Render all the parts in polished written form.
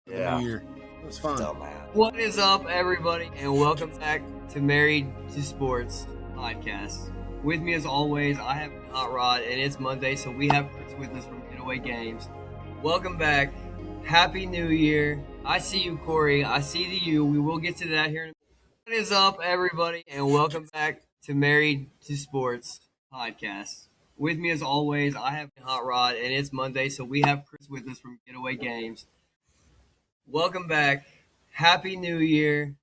the new year. It was fun. Dumbass. What is up, everybody, and welcome back to Married to Sports podcast. With me, as always, I have Hot Rod, and it's Monday, so we have Chris with us from Getaway Games. Welcome back. Happy New Year. I see you, Corey. I see the you. We will get to that here in a minute. What is up, everybody, and welcome back to Married to Sports podcast. With me, as always, I have Hot Rod, and it's Monday, so we have Chris with us from Getaway Games. Welcome back. Happy New Year.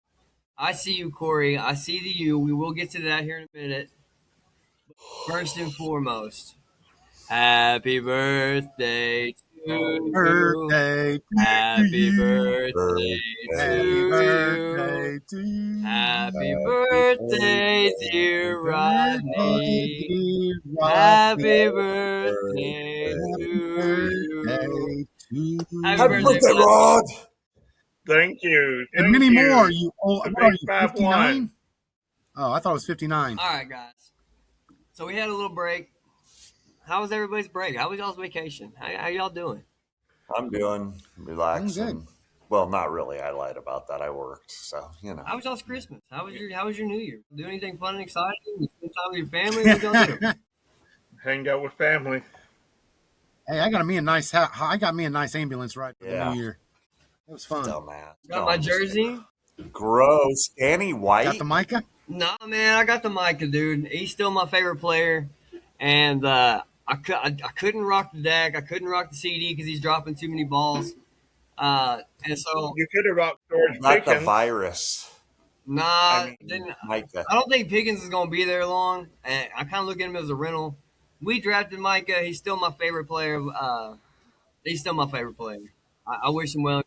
I see you, Corey. I see the you. We will get to that here in a minute. First and foremost, happy birthday to you. Birthday to Happy you. birthday Happy to birthday you. to you. Happy birthday, dear Rodney. Dear Happy Rodney. birthday to you. Birthday to you. Happy Happy birthday, Rod! Thank you. And Thank many you. more. You old, The what are big you, 5-1. 59? Oh, I thought it was 59. All right, guys. So we had a little break. How was everybody's break? How was y'all's vacation? How y'all doing? I'm doing relaxing. I'm good. Well, not really. I lied about that. I worked, so How was y'all's Christmas? How was your New Year? Do anything fun and exciting? You spend time with your family? What y'all do? Hang out with family. Hey, I got me a nice ambulance ride for the Yeah. new year. It was fun. dumbass. Got No, my I'm just jersey? kidding. Gross. Danny White. Got the Micah? Nah, man, I got the Micah, dude. He's still my favorite player, and I couldn't rock the deck. I couldn't rock the CD because he's dropping too many balls. And so, You could have rocked George Not the Pickens. virus. nah, I mean, didn't. Micah. I don't think Pickens is going to be there long, and I kind of look at him as a rental. We drafted Micah. He's still my favorite player. He's still my favorite player. I wish him well.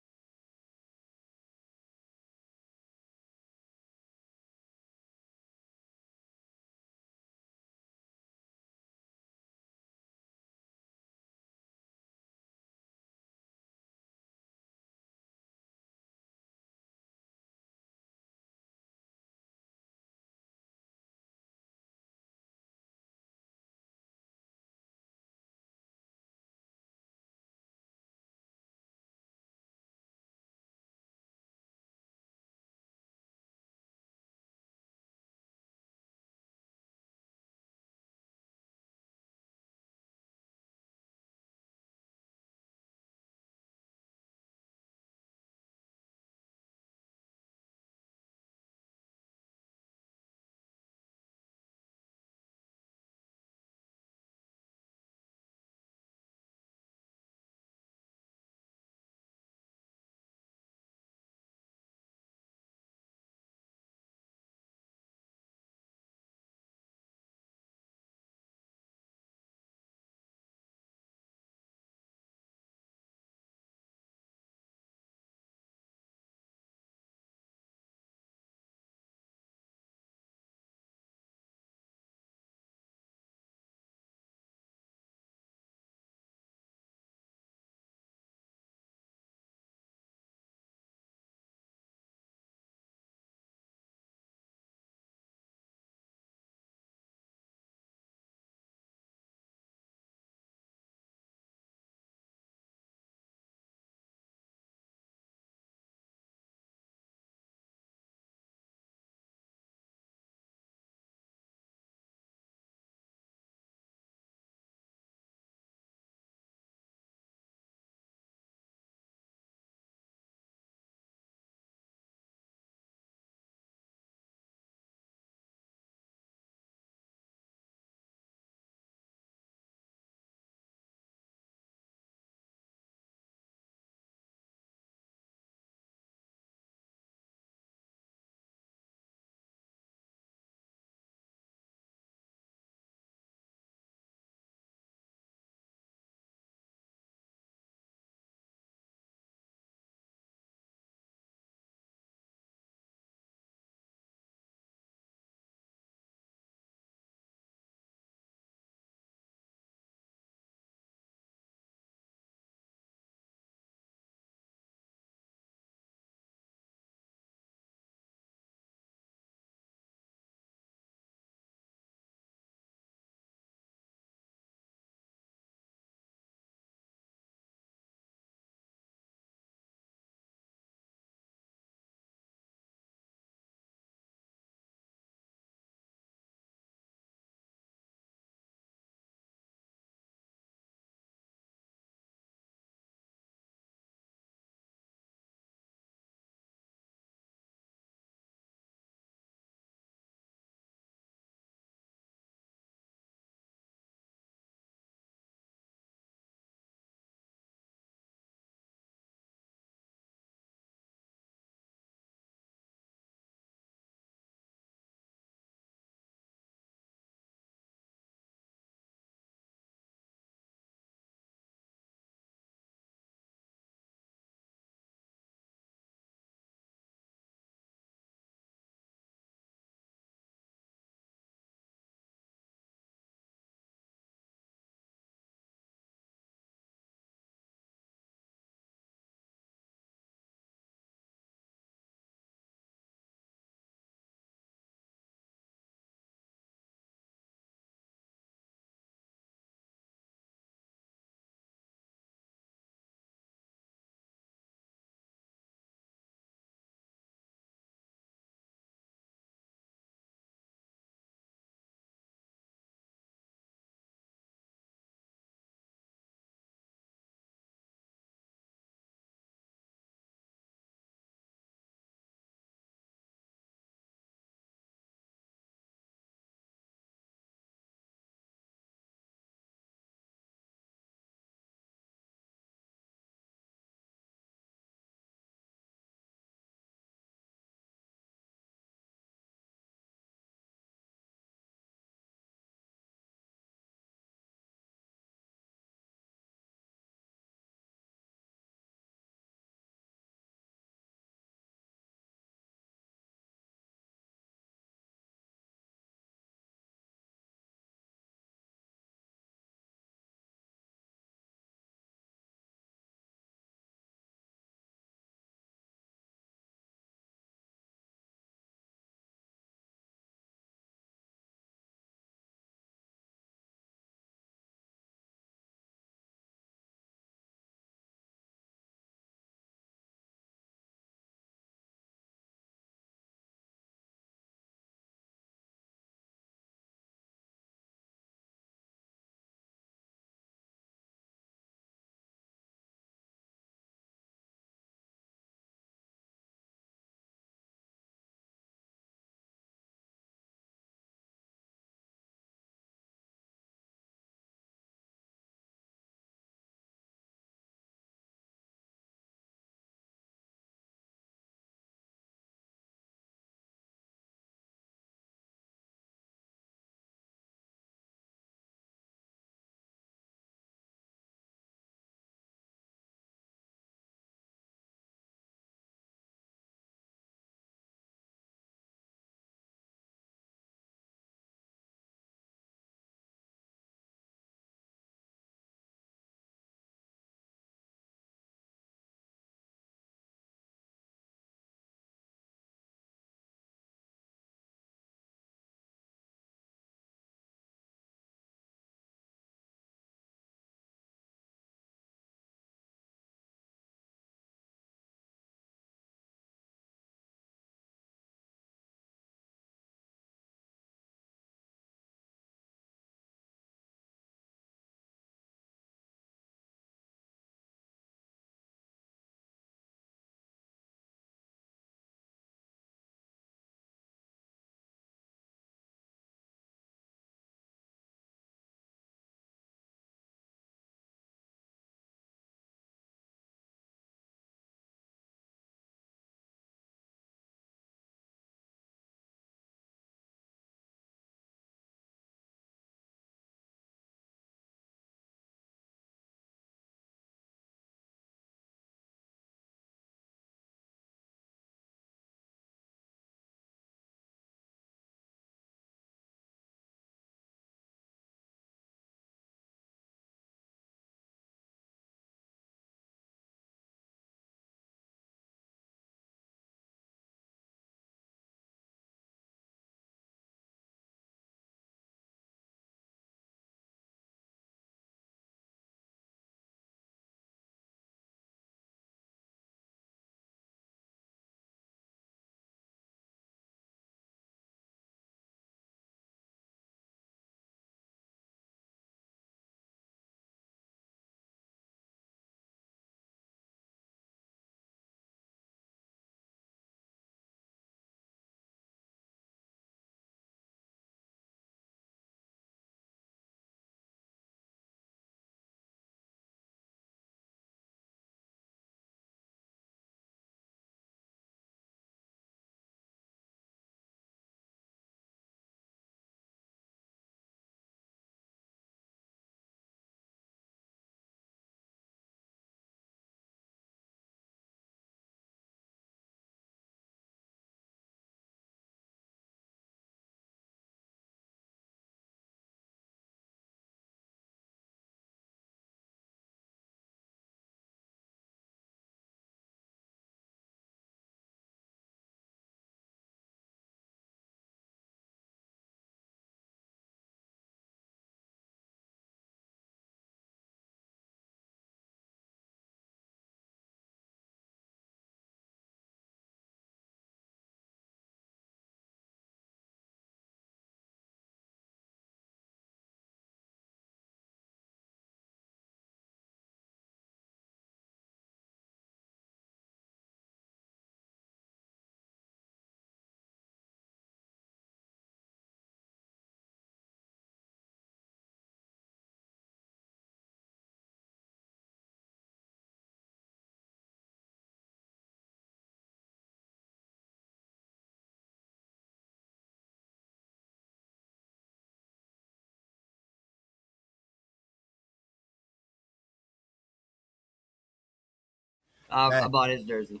I bought his jersey.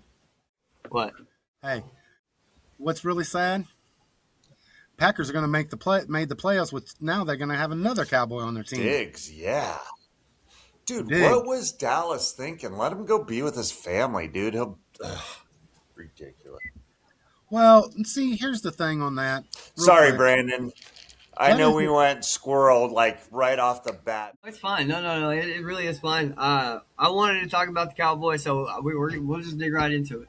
What? Hey, what's really sad? Packers are going to made the playoffs with now they're going to have another Cowboy on their team. Diggs, yeah. Dude, Diggs. what was Dallas thinking? Let him go be with his family, dude. Ridiculous. Well, see, here's the thing on that. Sorry, quick. Brandon. I know we went squirrel like right off the bat. It's fine. No. It really is fine. I wanted to talk about the Cowboys, so we'll just dig right into it.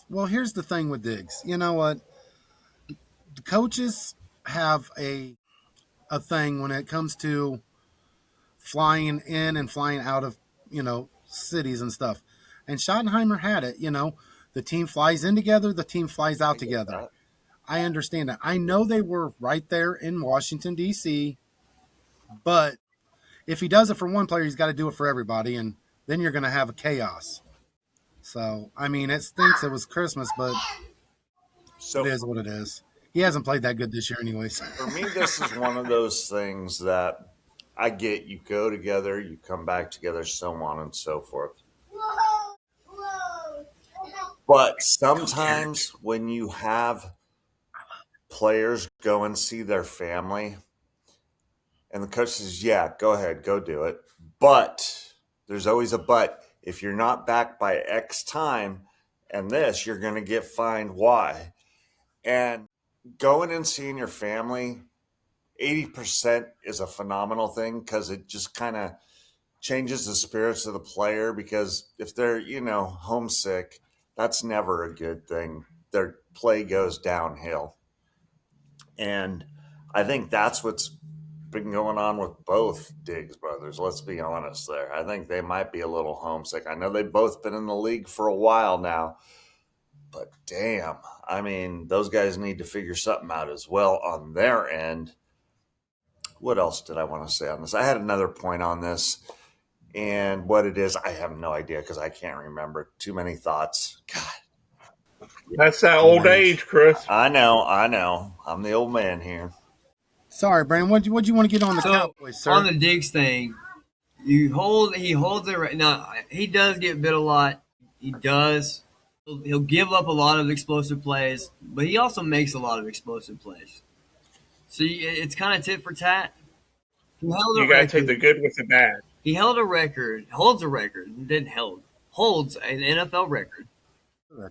Well, here's the thing with Diggs. You know what? The coaches have a thing when it comes to flying in and flying out of, cities and stuff. And Schottenheimer had it, the team flies in together, the team flies out together. That. I understand that. I know they were right there in Washington, D.C., but if he does it for one player, he's got to do it for everybody, and then you're going to have a chaos. So, I mean, it stinks it was Christmas, but So it is what it is. He hasn't played that good this year anyways. for me, this is one of those things that I get. You go together, you come back together, so on and so forth. But sometimes when you have players go and see their family, and the coach says, yeah, go ahead, go do it. But there's always a but. If you're not back by X time and this, you're going to get fined Y. And going and seeing your family, 80% is a phenomenal thing because it just kind of changes the spirits of the player, because if they're, homesick, that's never a good thing. Their play goes downhill. And I think that's what's been going on with both Diggs brothers. Let's be honest there. I think they might be a little homesick. I know they've both been in the league for a while now, but damn, I mean, those guys need to figure something out as well on their end. What else did I want to say on this? I had another point on this, and what it is, I have no idea because I can't remember. Too many thoughts. God. That's that old age, Chris. I know. I'm the old man here. Sorry, Brandon. What do you want to get on the Cowboys, sir? On the Diggs thing, he holds it. Now he does get bit a lot. He does. He'll give up a lot of explosive plays, but he also makes a lot of explosive plays. So it's kind of tit for tat. You got to take the good with the bad. He holds a record, holds an NFL record.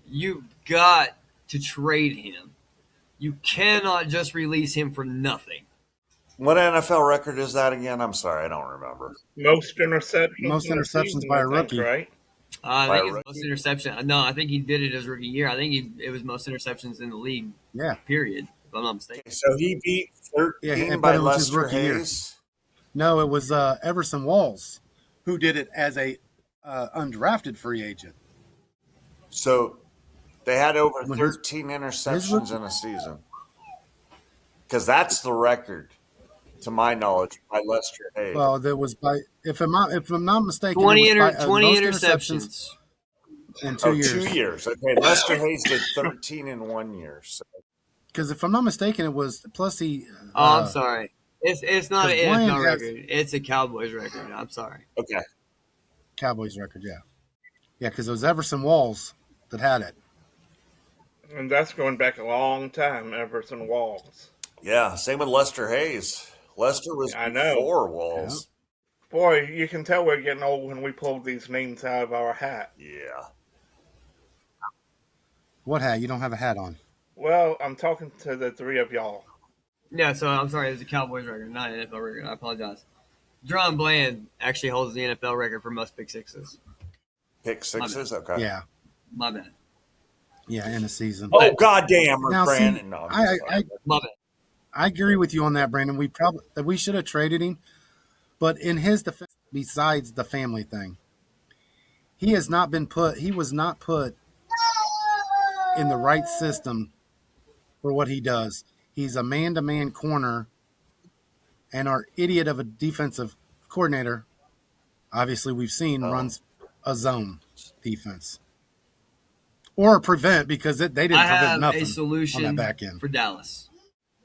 You got to trade him. You cannot just release him for nothing. What NFL record is that again? I'm sorry, I don't remember. Most interceptions. Most interceptions by a rookie, right? I think it's most interception. No, I think he did it his rookie year. I think it was most interceptions in the league. Yeah. Period. If I'm not mistaken. Okay, so he beat 13 by Lester Hayes. No, it was Everson Walls who did it as a undrafted free agent. So they had over 13 interceptions in a season. Because that's the record, to my knowledge, by Lester Hayes. Well, there was if I'm not mistaken, 20 most interceptions in 2 years. 2 years. Okay, Lester Hayes did 13 in 1 year. So. Because if I'm not mistaken, it was plus he. I'm sorry. It's not an NFL has, record. It's a Cowboys record. I'm sorry. Okay. Cowboys record, yeah. Yeah, because it was Everson Walls that had it. And that's going back a long time, Everson Walls. Yeah, same with Lester Hayes. Lester was before Walls. Yeah. Boy, you can tell we're getting old when we pull these names out of our hat. Yeah. What hat? You don't have a hat on. Well, I'm talking to the three of y'all. Yeah, so I'm sorry. It's a Cowboys record, not an NFL record. I apologize. Dron Bland actually holds the NFL record for most pick sixes. Pick sixes? Okay. Yeah. My bad. Yeah, in a season. Oh, goddamn, now, Brandon. see, No, My bad. I agree with you on that, Brandon. We should have traded him, but in his defense, besides the family thing, he was not put in the right system for what he does. He's a man-to-man corner, and our idiot of a defensive coordinator, obviously we've seen, runs a zone defense. Or prevent, because they didn't prevent nothing a solution on that back end. for Dallas.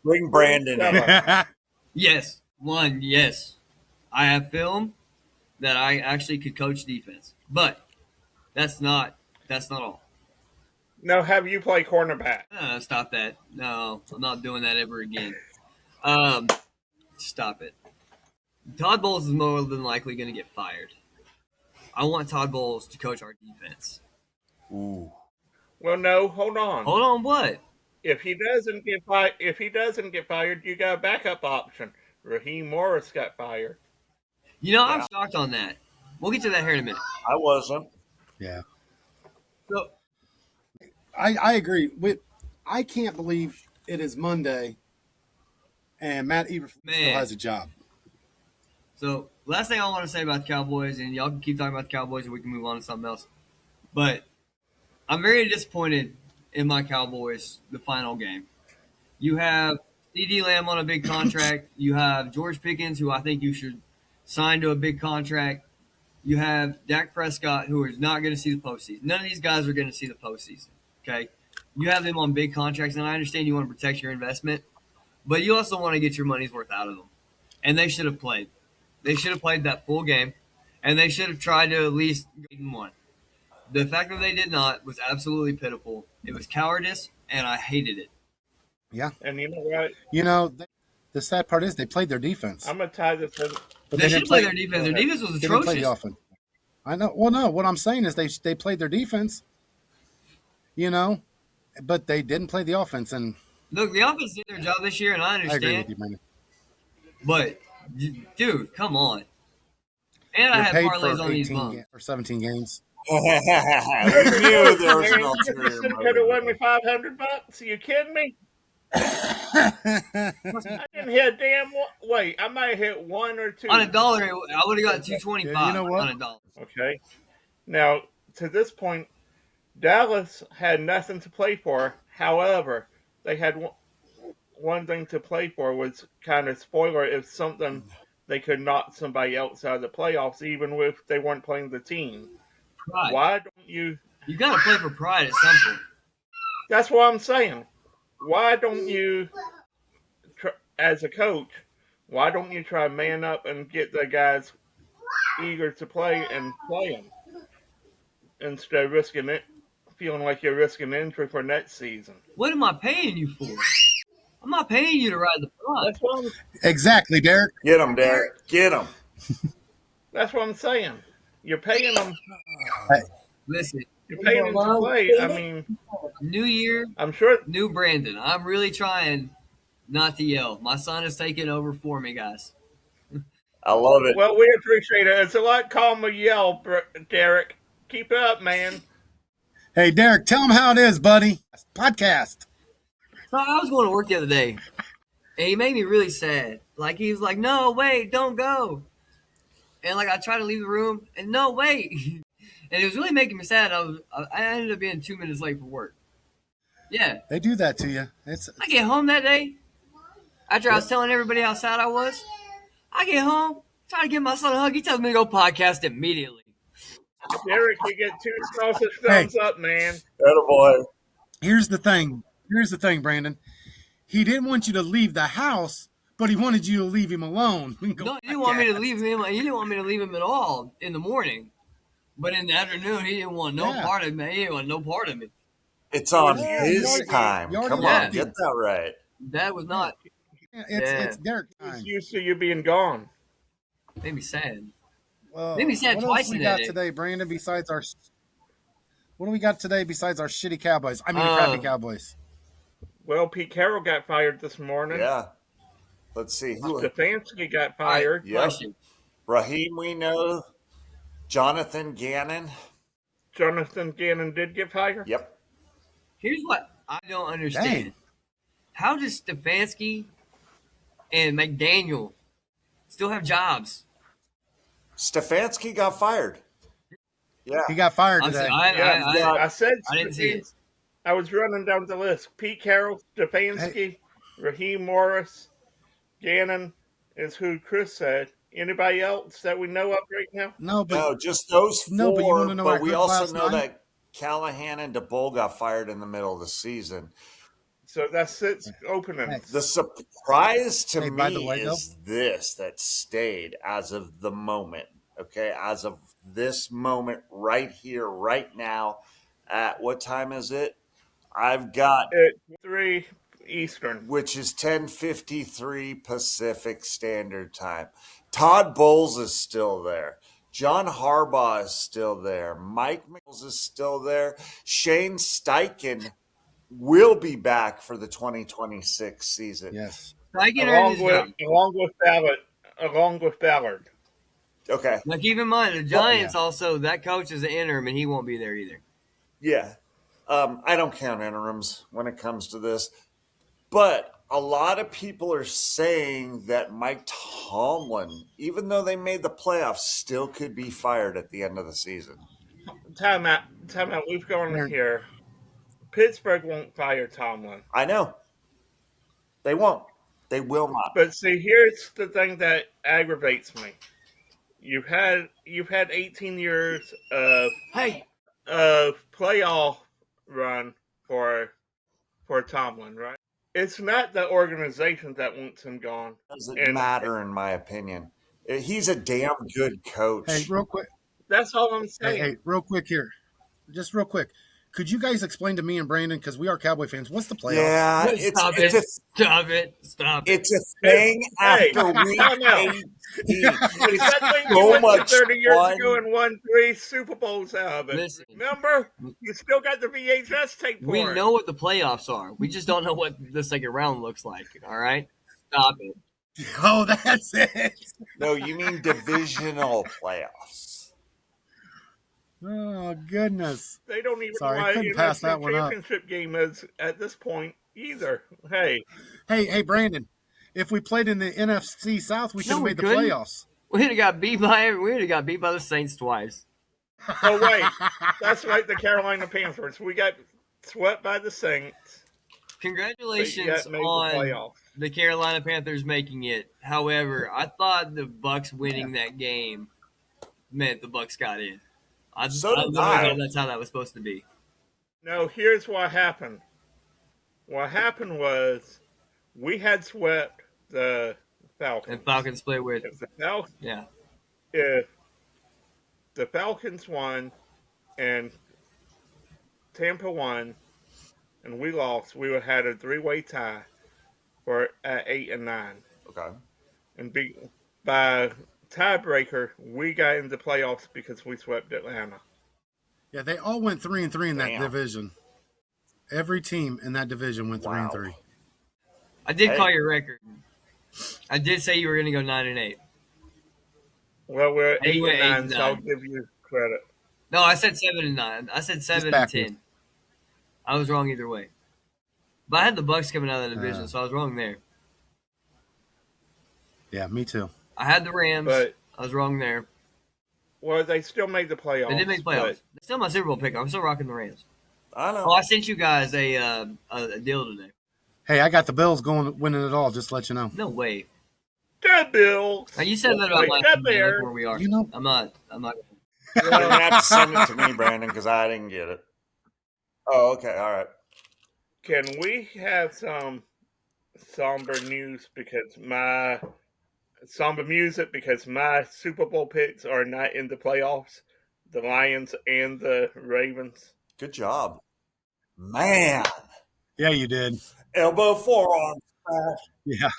Bring Brandon in. Yes. I have film that I actually could coach defense. But That's not all. Now, have you play cornerback? Stop that. No, I'm not doing that ever again. Stop it. Todd Bowles is more than likely going to get fired. I want Todd Bowles to coach our defense. Ooh. Well, no, hold on. Hold on, what? If he doesn't get fired, you got a backup option. Raheem Morris got fired. I'm shocked on that. We'll get to that here in a minute. I wasn't. Yeah. So, I agree. I can't believe it is Monday and Matt Eberflus still has a job. So, last thing I want to say about the Cowboys, and y'all can keep talking about the Cowboys and we can move on to something else. But I'm very disappointed in my Cowboys, the final game. You have C.D. Lamb on a big contract. You have George Pickens, who I think you should sign to a big contract. You have Dak Prescott, who is not going to see the postseason. None of these guys are going to see the postseason. Okay, you have them on big contracts, and I understand you want to protect your investment, but you also want to get your money's worth out of them. And they should have played. They should have played that full game, and they should have tried to at least get one. The fact that they did not was absolutely pitiful. It was cowardice, and I hated it. Yeah. And you know what? The sad part is they played their defense. I'm going to tie this in. But They should play their defense. Their defense was They didn't play the atrocious. offense. I know. Well, no. What I'm saying is they played their defense. But they didn't play the offense. And Look, the offense did their job this year, and I I agree with understand. you, man. But, dude, come on. And I You're had paid parlays for on these 18 bums. or 17 games. We knew there was an Man, ulterior Jefferson could have won me motive. $500. Are you kidding me? I didn't hit a damn wait. I might have hit one or two. On $1, I would have got 225 Yeah, you know what? on $1. Okay. Now, to this point, Dallas had nothing to play for. However, they had one thing to play for was kind of spoiler if something they could knock somebody else out of the playoffs, even if they weren't playing the team. Pride. Why don't you? You got to play for pride at some point. That's what I'm saying. Why don't you, as a coach, why don't you try to man up and get the guys eager to play and play them instead of risking it, feeling like you're risking injury for next season? What am I paying you for? I'm not paying you to ride the bus. That's what I'm. Exactly, Derek. Get him, Derek. Get him. That's what I'm saying. You're paying them. Listen, You're paying them to play. I mean, new year, I'm sure. new Brandon. I'm really trying not to yell. My son is taking over for me, guys. I love it. Well, we appreciate it. It's a lot calmer yell, Derek. Keep it up, man. Hey, Derek, tell them how it is, buddy. Podcast. So I was going to work the other day, and he made me really sad. Like, he was like, no, wait, don't go. And, like, I tried to leave the room, and no, wait. And it was really making me sad. I ended up being 2 minutes late for work. Yeah. They do that to you. I get home that day, after I was telling everybody how sad I was. I get home, try to give my son a hug. He tells me to go podcast immediately. Derek, you get 2 sausage thumbs up, man. Attaboy. Here's the thing, Brandon. He didn't want you to leave the house, but he wanted you to leave him alone. No, he didn't want me to leave him. He didn't want me to leave him at all in the morning. But in the afternoon, he didn't want no part of me. He didn't want no part of me. It's on his time. Come on, get that right. That was not. It's Derek's time. He's used to you being gone. Made me sad. Well, Made me sad what twice else we in got that day. today, Brandon? What do we got today besides our shitty Cowboys? I mean, crappy Cowboys. Well, Pete Carroll got fired this morning. Yeah. Let's see. Stefanski got fired. Yep. Raheem, we know. Jonathan Gannon. Jonathan Gannon did get fired? Yep. Here's what I don't understand. Dang. How does Stefanski and McDaniel still have jobs? Stefanski got fired. Yeah. He got fired I, today. I said I didn't see it. I was running down the list. Pete Carroll, Stefanski, Raheem Morris, Gannon is who Chris said. Anybody else that we know of right now? No, just those four. No, but you want to know but we also last know night? that Callahan and DeBoll got fired in the middle of the season. So that's its openings. The surprise to Hey, by the me way, is this that stayed as of the moment. Okay, as of this moment, right here, right now, at what time is it? I've got, It's 3 Eastern. which is 10:53 Pacific Standard Time. Todd Bowles is still there. John Harbaugh is still there. Mike Mills is still there. Shane Steichen will be back for the 2026 season. Yes. Steichen earned Along his with job. along with Ballard. Okay. Now keep in mind the Well, Giants also that coach is an interim and he won't be there either. yeah. I don't count interims when it comes to this. But a lot of people are saying that Mike Tomlin, even though they made the playoffs, still could be fired at the end of the season. Time out. We've gone Aaron, here. Pittsburgh won't fire Tomlin. I know. They won't. They will not. But see, here's the thing that aggravates me. You've had 18 years Hey, of playoff run for Tomlin, right? It's not the organization that wants him gone. Doesn't And matter, in my opinion. He's a damn good coach. hey, real quick. that's all I'm Hey, saying. real quick here. Just real quick. Could you guys explain to me and Brandon, because we are Cowboy fans, what's the playoffs? Yeah, stop it's it. Stop it. Stop it. it's a thing Hey, after week time out. 18. It's It's that thing you so went to much 30 years fun. ago and won 3 Super Bowls out of it. Listen. Remember? You still got the VHS tape for We it. know what the playoffs are. We just don't know what the second round looks like. All right? Stop it. Oh, that's it. No, you mean divisional playoffs. Oh, goodness. They don't even Sorry, know I what couldn't an pass NFC that one up. championship game is at this point either. Hey, Hey, Brandon, if we played in the NFC South, we could have we made the couldn't. playoffs. We would have got beat by the Saints twice. oh wait, that's like the Carolina Panthers. We got swept by the Saints. Congratulations But yet made the on playoffs. the Carolina Panthers making it. However, I thought the Bucks winning that game meant the Bucks got in. So did literally I. thought that's how that was supposed to be. No, here's what happened. What happened was we had swept the Falcons. And Falcons play with If if the Falcons won and Tampa won and we lost, we would have had a 3-way tie for at 8 and 9. Okay. And by tiebreaker, we got into playoffs because we swept Atlanta. Yeah, they all went 3-3 in that Damn. division. Every team in that division went 3-3. I did Hey. call your record. I did say you were going to go 9-8. Well, we're at And 8 you went and 9, 8 so I'll and give you credit. No, I said 7-9. I said 7 and backwards. 10. I was wrong either way. But I had the Bucks coming out of the division, so I was wrong there. Yeah, me too. I had the Rams. But I was wrong there. well, they still made the playoffs. They did make playoffs. but It's still my Super Bowl pick. I'm still rocking the Rams. I know. Oh, I sent you guys a deal today. Hey, I got the Bills going winning it all, just to let you know. No way. the Bills. Now, you said that about Like last that week. bear. Look where we are. You know, I'm not. You're going to have to send it to me, Brandon, because I didn't get it. Oh, okay. All right. Can we have some somber news because my Super Bowl picks are not in the playoffs? The Lions and the Ravens. Good job. Man. yeah, you did. Elbow forearm smash. Yeah.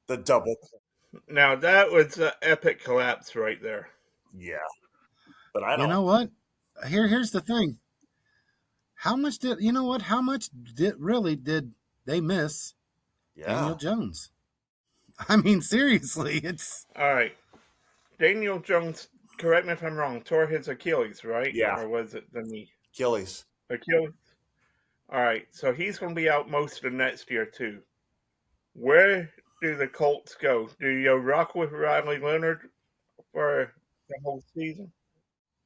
The double. Now that was an epic collapse right there. Yeah. But I don't. You know what? Here's the thing. How much did they miss Yeah. Daniel Jones? I mean, seriously, it's All right, Daniel Jones. Correct me if I'm wrong. Tore his Achilles, right? Yeah. Or was it the knee? Achilles. Achilles. All right, so he's going to be out most of next year too. Where do the Colts go? Do you rock with Riley Leonard for the whole season?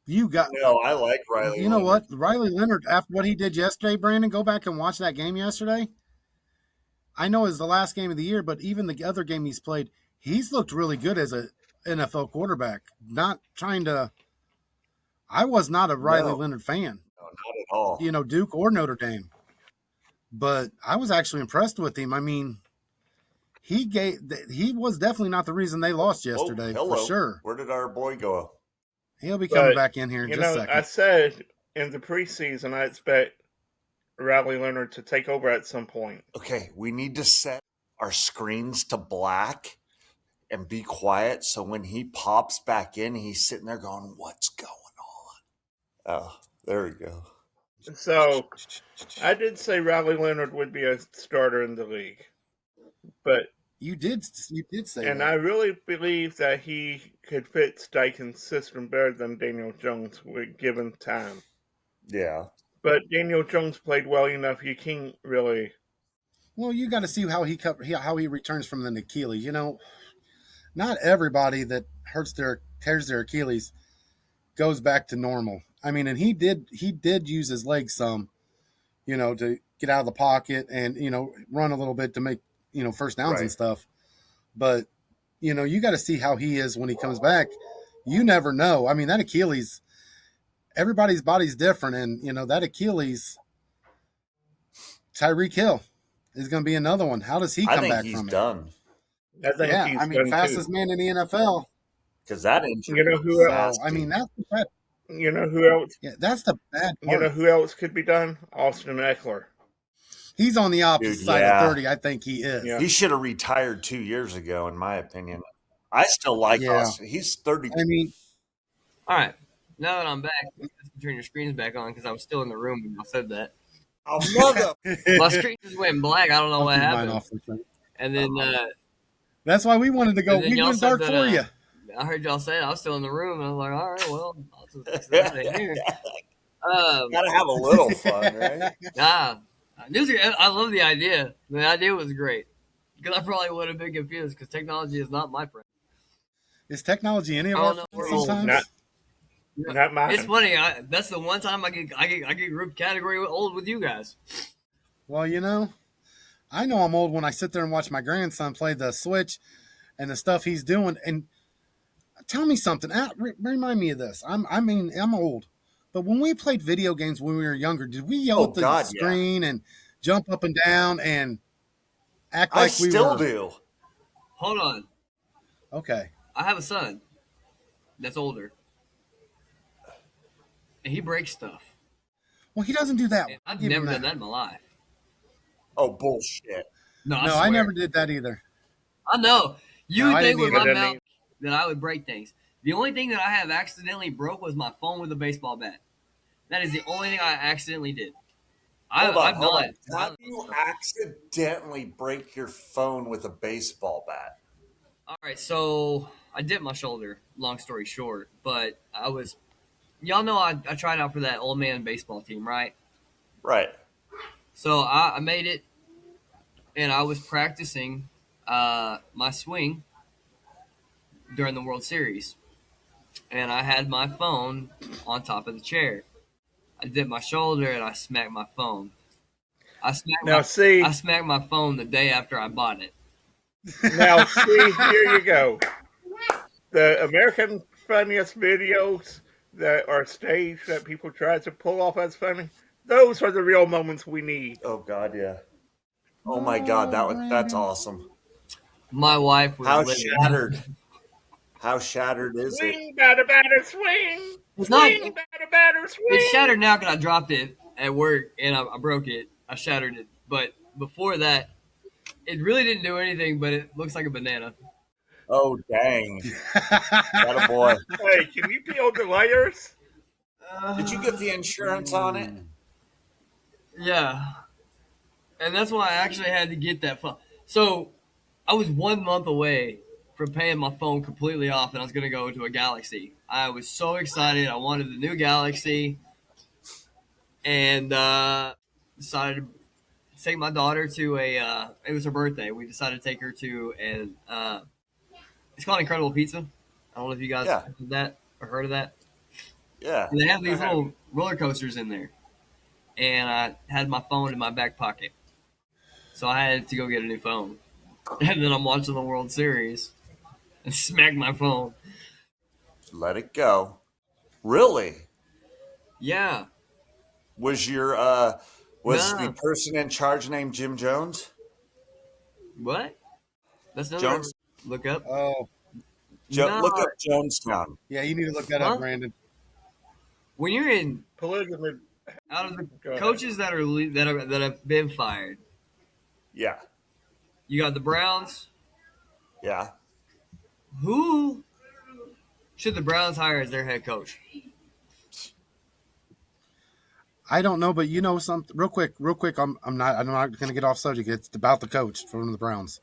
you got. No, I like Riley. You know Leonard. what? Riley Leonard, after what he did yesterday, Brandon, go back and watch that game yesterday. I know it's the last game of the year, but even the other game he's played, he's looked really good as a NFL quarterback. Not trying to. I was not a Riley No. Leonard fan, No, not at all. Duke or Notre Dame, but I was actually impressed with him. I mean, he was definitely not the reason they lost Oh, yesterday, for hello. sure. Where did our boy go? He'll be coming But back in here in just a I second. said in the preseason I expect Riley Leonard to take over at some point. Okay, we need to set our screens to black and be quiet so when he pops back in, he's sitting there going, "What's going on?" Oh, there we go. So I did say Riley Leonard would be a starter in the league, but You did say and that. I really believe that he could fit Steichen's system better than Daniel Jones with given time. Yeah. But Daniel Jones played well enough; you can't really. Well, you got to see how he returns from the Achilles. Not everybody that tears their Achilles goes back to normal. I mean, and he did use his legs some, to get out of the pocket and run a little bit to make first downs and Right. stuff. But you got to see how he is when he comes back. You never know. I mean, that Achilles, everybody's body's different, and that Achilles, Tyreek Hill is going to be another one. How does he I come think back he's from it? done I think Yeah, he's I mean, done fastest too. man in the NFL. because that injury You know who? was So I nasty. mean, that's the bad. You know who else? Yeah, that's the bad You know part. who else could be done? Austin Eckler. He's on the opposite Dude, side of yeah. 30. I think he is. Yeah. He should have retired 2 years ago, in my opinion. I still like Yeah. Austin. He's 30. I mean, All right. Now that I'm back, you guys can turn your screens back on because I was still in the room when I said that. Oh, mother. My screen just went black. I don't know I'll what keep mine happened. off for a second. And then That's why we wanted to go. And then We y'all went said dark that, for you. I heard y'all say it. I was still in the room, and I was like, all right, well, I'll just fix that in here. Gotta have a little fun, right? Nah, I love the idea. The idea was great because I probably would have been confused because technology is not my friend. Is technology any of I our don't know. friends We're old. sometimes? Not mine. It's funny. That's the one time I get grouped category with old with you guys. Well, I know I'm old when I sit there and watch my grandson play the Switch and the stuff he's doing. And tell me something. Remind me of this. I'm old, but when we played video games when we were younger, did we yell Oh, at the God, yeah. screen and jump up and down and act I like we still were? do. Hold on. Okay. I have a son that's older, and he breaks stuff. Well, he doesn't do that. And I've Give him never done that in my life. Oh, bullshit. No, I No, swear. I never did that either. I know. You No, would I think didn't with either. my mouth that I would break things. The only thing that I have accidentally broke was my phone with a baseball bat. That is the only thing I accidentally did. Hold on. I've not. How do you accidentally break your phone with a baseball bat? All right, so I dipped my shoulder. Long story short, but y'all know I tried out for that old man baseball team, right? Right. So I made it, and I was practicing my swing during the World Series, and I had my phone on top of the chair. I dipped my shoulder and I smacked my phone. I smacked my phone the day after I bought it. Now, see, here you go. The American funniest videos that are staged that people try to pull off as funny, those are the real moments we need. Oh, God, yeah. Oh, my God. That's awesome. My wife was How livid. shattered. How shattered is it? Swing, batter, batter, swing. It's not. Swing, batter, batter, swing. It's shattered now because I dropped it at work and I broke it. I shattered it. But before that, it really didn't do anything, but it looks like a banana. Oh, dang. That a boy. Hey, can you peel the layers? Did you get the insurance on it? Yeah. And that's why I actually had to get that phone. So I was 1 month away from paying my phone completely off, and I was going to go to a Galaxy. I was so excited. I wanted the new Galaxy, and decided to take my daughter to it was her birthday. We decided to take her to it's called Incredible Pizza. I don't know if you guys Yeah. heard of that or heard of that. Yeah. And they have these little roller coasters in there. And I had my phone in my back pocket. So I had to go get a new phone. And then I'm watching the World Series and smacked my phone. Let it go. Really? Yeah. Was No. the person in charge named Jim Jones? What? That's another Jones. look up. Oh, No, Look up Jonestown. yeah, you need to look that huh? up, Brandon. When you're in Polygamy. out of the Go ahead. coaches that have been fired, Yeah, you got the Browns. yeah. Who should the Browns hire as their head coach? I don't know, but you know something. Real quick. I'm not going to get off subject. It's about the coach from the Browns.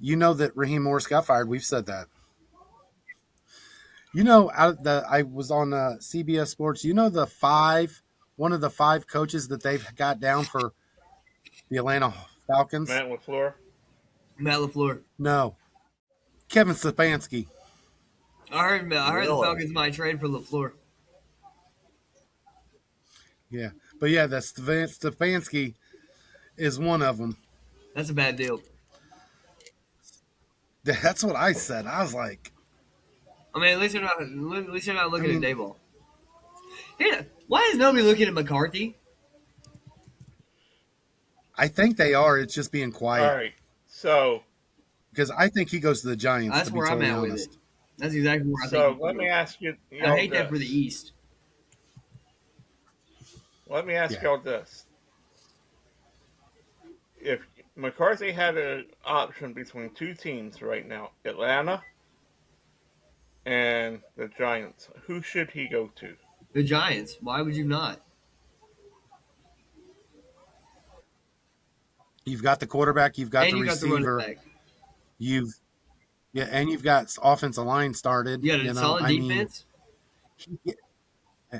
You know that Raheem Morris got fired. We've said that. You know, I was on CBS Sports. You know one of the five coaches that they've got down for the Atlanta Falcons. Matt LaFleur. Matt LaFleur. No, Kevin Stefanski. I heard the Really? Falcons might trade for LaFleur. Yeah, but yeah, that Stefanski is one of them. That's a bad deal. That's what I said. I was like, I mean, at least you're not looking I mean, at Dayball. Yeah, why is nobody looking at McCarthy? I think they are. It's just being All quiet right. So, because I think he goes to the Giants. That's To be where I'm totally at with honest, it. That's exactly where I so think. let me ask you. I Y'all hate that for the this. East. Let me ask Yeah. y'all this: if McCarthy had an option between two teams right now, Atlanta and the Giants, who should he go to? The Giants. Why would you not? you've got the quarterback, you've got And the you got the running receiver, back. you've yeah, and you've got offensive line started. You got a You know, solid I mean, defense.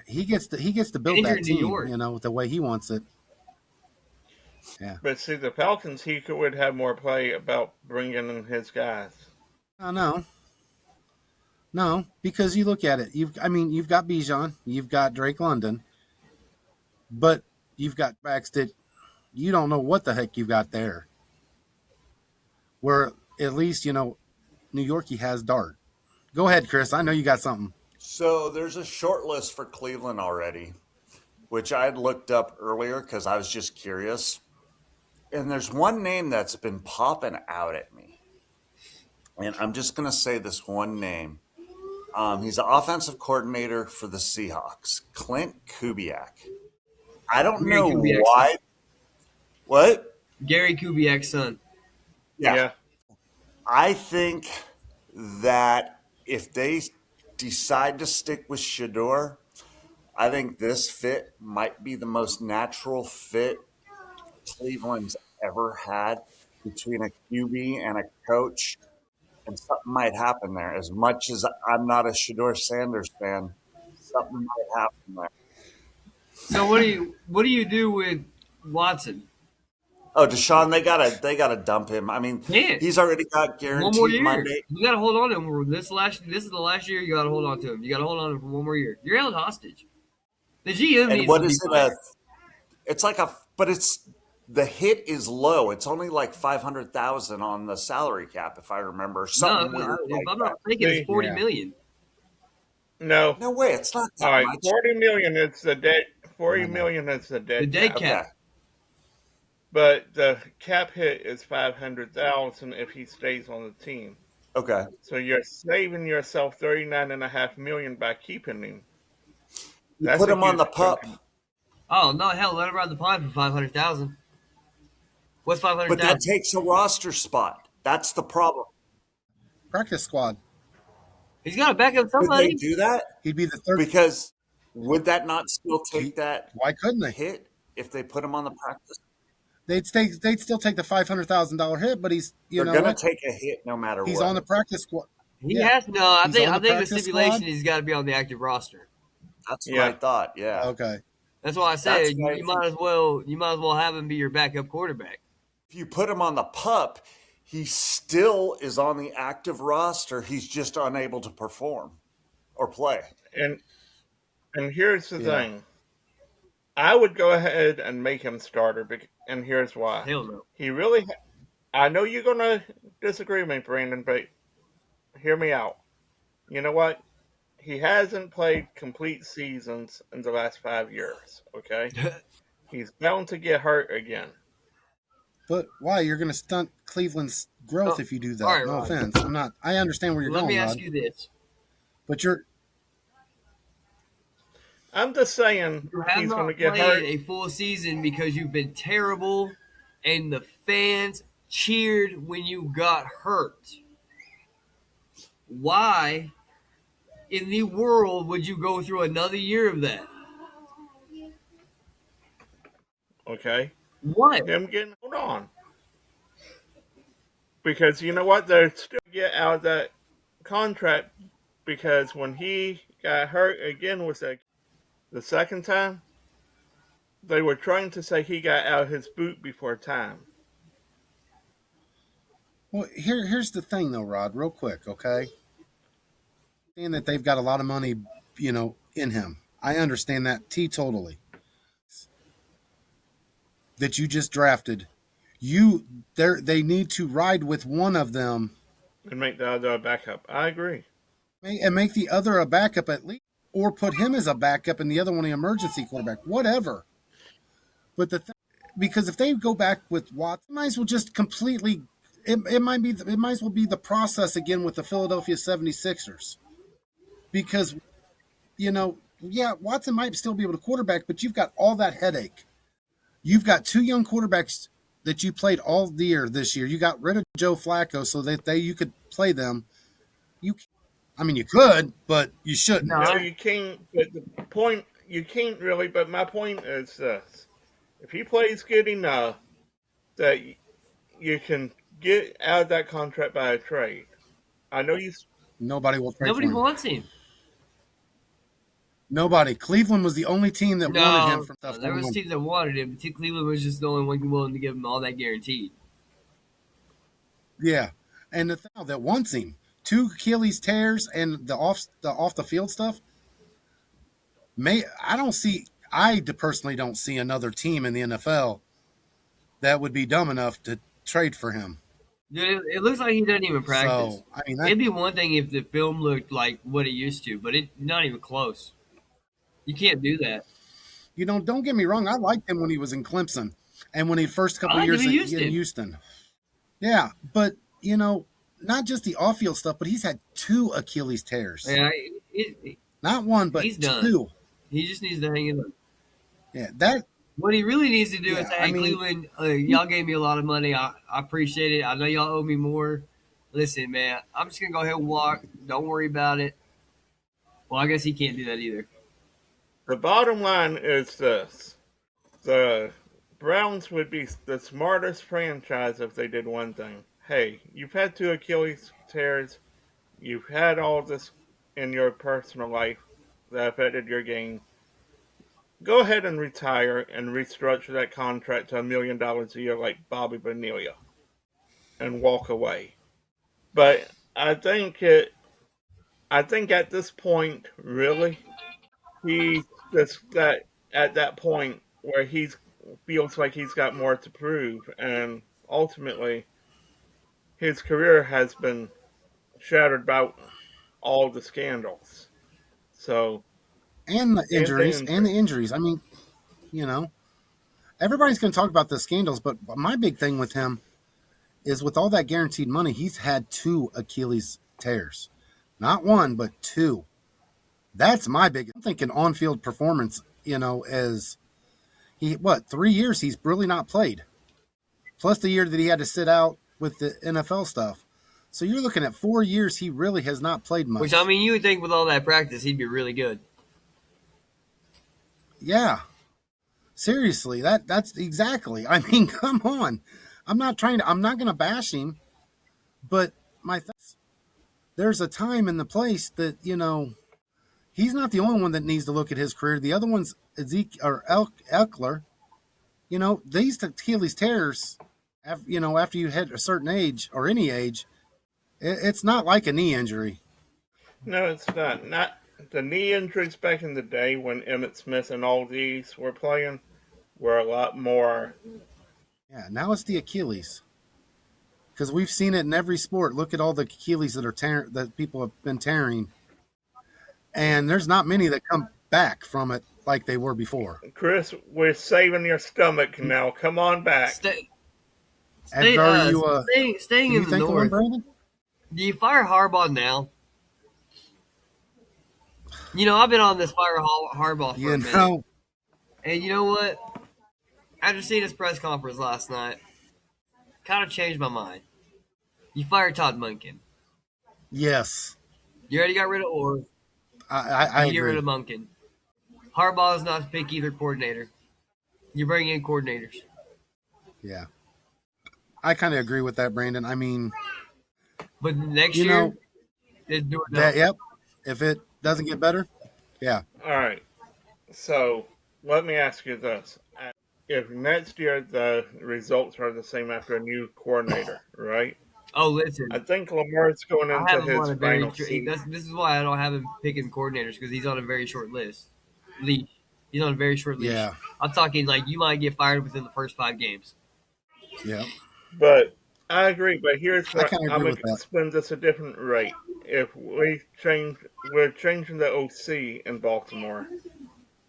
he gets to build And you're that in New team. York. You know, the way he wants it. Yeah, But see, the Falcons, would have more play about bringing in his guys. no, no, because you look at it. You've got Bijan, you've got Drake London, but you've got backs that you don't know what the heck you've got there. Where at least New York he has Dart. Go ahead, Chris. I know you got something. So there's a short list for Cleveland already, which I had looked up earlier because I was just curious. And there's one name that's been popping out at me. And I'm just going to say this one name. He's the offensive coordinator for the Seahawks, Clint Kubiak. I don't Gary know Kubiak's son. why. What? Gary Kubiak's son. Yeah. Yeah. I think that if they decide to stick with Shador, I think this fit might be the most natural fit Cleveland's ever had between a QB and a coach, and something might happen there. As much as I'm not a Shador Sanders fan, something might happen there. So what do you do with Watson? Oh, Deshaun, they gotta dump him. I mean, Can't. he's already got One more guaranteed year. Monday. You got to hold on to him. This is the last year. You got to hold on to him. You got to hold on to him for one more year. You're held hostage. The GM And needs what to be is it? fired. It's like but it's the hit is low. It's only like 500,000 on the salary cap, if I remember. Something weird If like I'm that. not mistaken, See, it's 40 Yeah. million. No. No way, it's not All that right. much. 40 million is the dead. 40 I know. million is the dead The dead cap. cap. Okay. But the cap hit is 500,000 if he stays on the team. Okay. So you're saving yourself 39.5 million by keeping him. You That's put a him on huge the chunk. pup, Oh no, hell, let him ride the pine for 500,000. What's but that 500,000? takes a roster spot. That's the problem. Practice squad. He's got to back up Would they somebody. do that? He'd be the third. Because would that not still take that Why couldn't they? hit if they put him on the practice? They'd still take the $500,000 hit, but he's They're gonna take a hit no matter he's what. on the practice squad. He Yeah. has no. I He's think on I the think the practice stipulation squad? he's got to be on the active roster. That's what Yeah. I thought. Yeah. Okay. That's why I said That's right. you might as well have him be your backup quarterback. If you put him on the pup, he still is on the active roster. He's just unable to perform or play. And here's the Yeah. thing. I would go ahead and make him starter, and here's why. Hell no. He really. I know you're gonna disagree with me, Brandon, but hear me out. You know what? He hasn't played complete seasons in the last 5 years. Okay, he's bound to get hurt again. But why? You're going to stunt Cleveland's growth Oh, if you do all that. right, No Rod. offense. I'm not. I understand where you're Let me going, ask Rod. you this: But you're I'm just saying you have he's going to not get played hurt. a full season because you've been terrible, and the fans cheered when you got hurt. Why in the world would you go through another year of that? Okay, What? him getting hold on because you know what? They're still get out of that contract because when he got hurt again was the second time they were trying to say he got out of his boot before time. well. Here's the thing, though, Rod. Real quick, okay? Saying that they've got a lot of money, in him. I understand that totally. That you just drafted, they need to ride with one of them And make the other a backup. I agree. and make the other a backup at least, or put him as a backup and the other one an emergency quarterback, whatever. But because if they go back with Watts, it might as well just completely. It might as well be the process again with the Philadelphia 76ers because yeah, Watson might still be able to quarterback, but you've got all that headache. You've got two young quarterbacks that you played all the year this year. You got rid of Joe Flacco so that you could play them. You, I mean, you could, but you shouldn't. No, No, you can't. But the point, you can't really. But my point is this: if he plays good enough that you can get out of that contract by a trade. I know you. Nobody will trade nobody for him. wants him. Nobody. Cleveland was the only team that wanted him No, from stuff there going was on. teams that wanted him. But Cleveland was just the only one willing to give him all that guaranteed. Yeah, and the thing that wants him, two Achilles tears and the off the field stuff. I don't see. I personally don't see another team in the NFL that would be dumb enough to trade for him. Dude, it looks like he doesn't even practice. So I mean, It'd be one thing if the film looked like what it used to, but it's not even close. You can't do that. don't get me wrong. I liked him when he was in Clemson and when he first I couple like him years in in Houston. Houston. Yeah, but not just the off field stuff, but he's had two Achilles tears. Yeah, Not one, but he's done. two. He just needs to hang in there. Yeah, that. What he really needs to do is Yeah, say, I "Hey, mean, Cleveland, y'all gave me a lot of money. I appreciate it. I know y'all owe me more. Listen, man, I'm just gonna go ahead and walk. Don't worry about it." Well, I guess he can't do that either. The bottom line is this: the Browns would be the smartest franchise if they did one thing. Hey, you've had two Achilles tears. You've had all this in your personal life that affected your game. Go ahead and retire and restructure that contract to $1 million a year like Bobby Bonilla and walk away. But I think at this point, really, he just that at that point where he feels like he's got more to prove, and ultimately his career has been shattered by all the scandals. So and the and the injuries and the injuries. injuries. I mean, you know, everybody's going to talk about the scandals, but my big thing with him is with all that guaranteed money, he's had two Achilles tears, not one but two. That's my big. I'm thinking on-field performance. As he 3 years he's really not played, plus the year that he had to sit out with the NFL stuff. So you're looking at 4 years he really has not played Which I much. mean, you would think with all that practice, he'd be really good. Yeah, seriously, that's exactly. I mean, come on. I'm not going to bash him, but there's a time and the place that he's not the only one that needs to look at his career. The other one's Ezekiel or Eckler. These Achilles tears, after you hit a certain age or any age, it's not like a knee injury. No, it's not. Not the knee injuries back in the day when Emmett Smith and all these were playing were a lot more. Yeah, now it's the Achilles because we've seen it in every sport. Look at all the Achilles that people have been tearing, and there's not many that come back from it like they were before. Chris, we're saving your stomach now. Come on back. Stay, Stay, Are you? staying Can in you the think of one, North. Brandon? Do you fire Harbaugh now? I've been on this fire Harbaugh for a You minute, know, and you know what? After seeing his press conference last night, kind of changed my mind. You fired Todd Munkin. yes, You already got rid of Orr. I You get rid agree. of Munkin. Harbaugh is not to pick either coordinator. You bring in coordinators. Yeah, I kind of agree with that, Brandon. I mean, But next you year, know it's do or that. don't. Yep. If it doesn't get better, yeah, All right. So let me ask you this: if next year the results are the same after a new coordinator, right? Oh, I listen, think Lamar's going I have into him his on a very. final season. This is why I don't have him picking coordinators because he's on a very short leash. He's on a very short leash. yeah, I'm talking like you might get fired within the first 5 games. yeah. But I agree. But here's I what kind of I'm agree gonna with that. spin this a different rate. If we're changing the OC in Baltimore.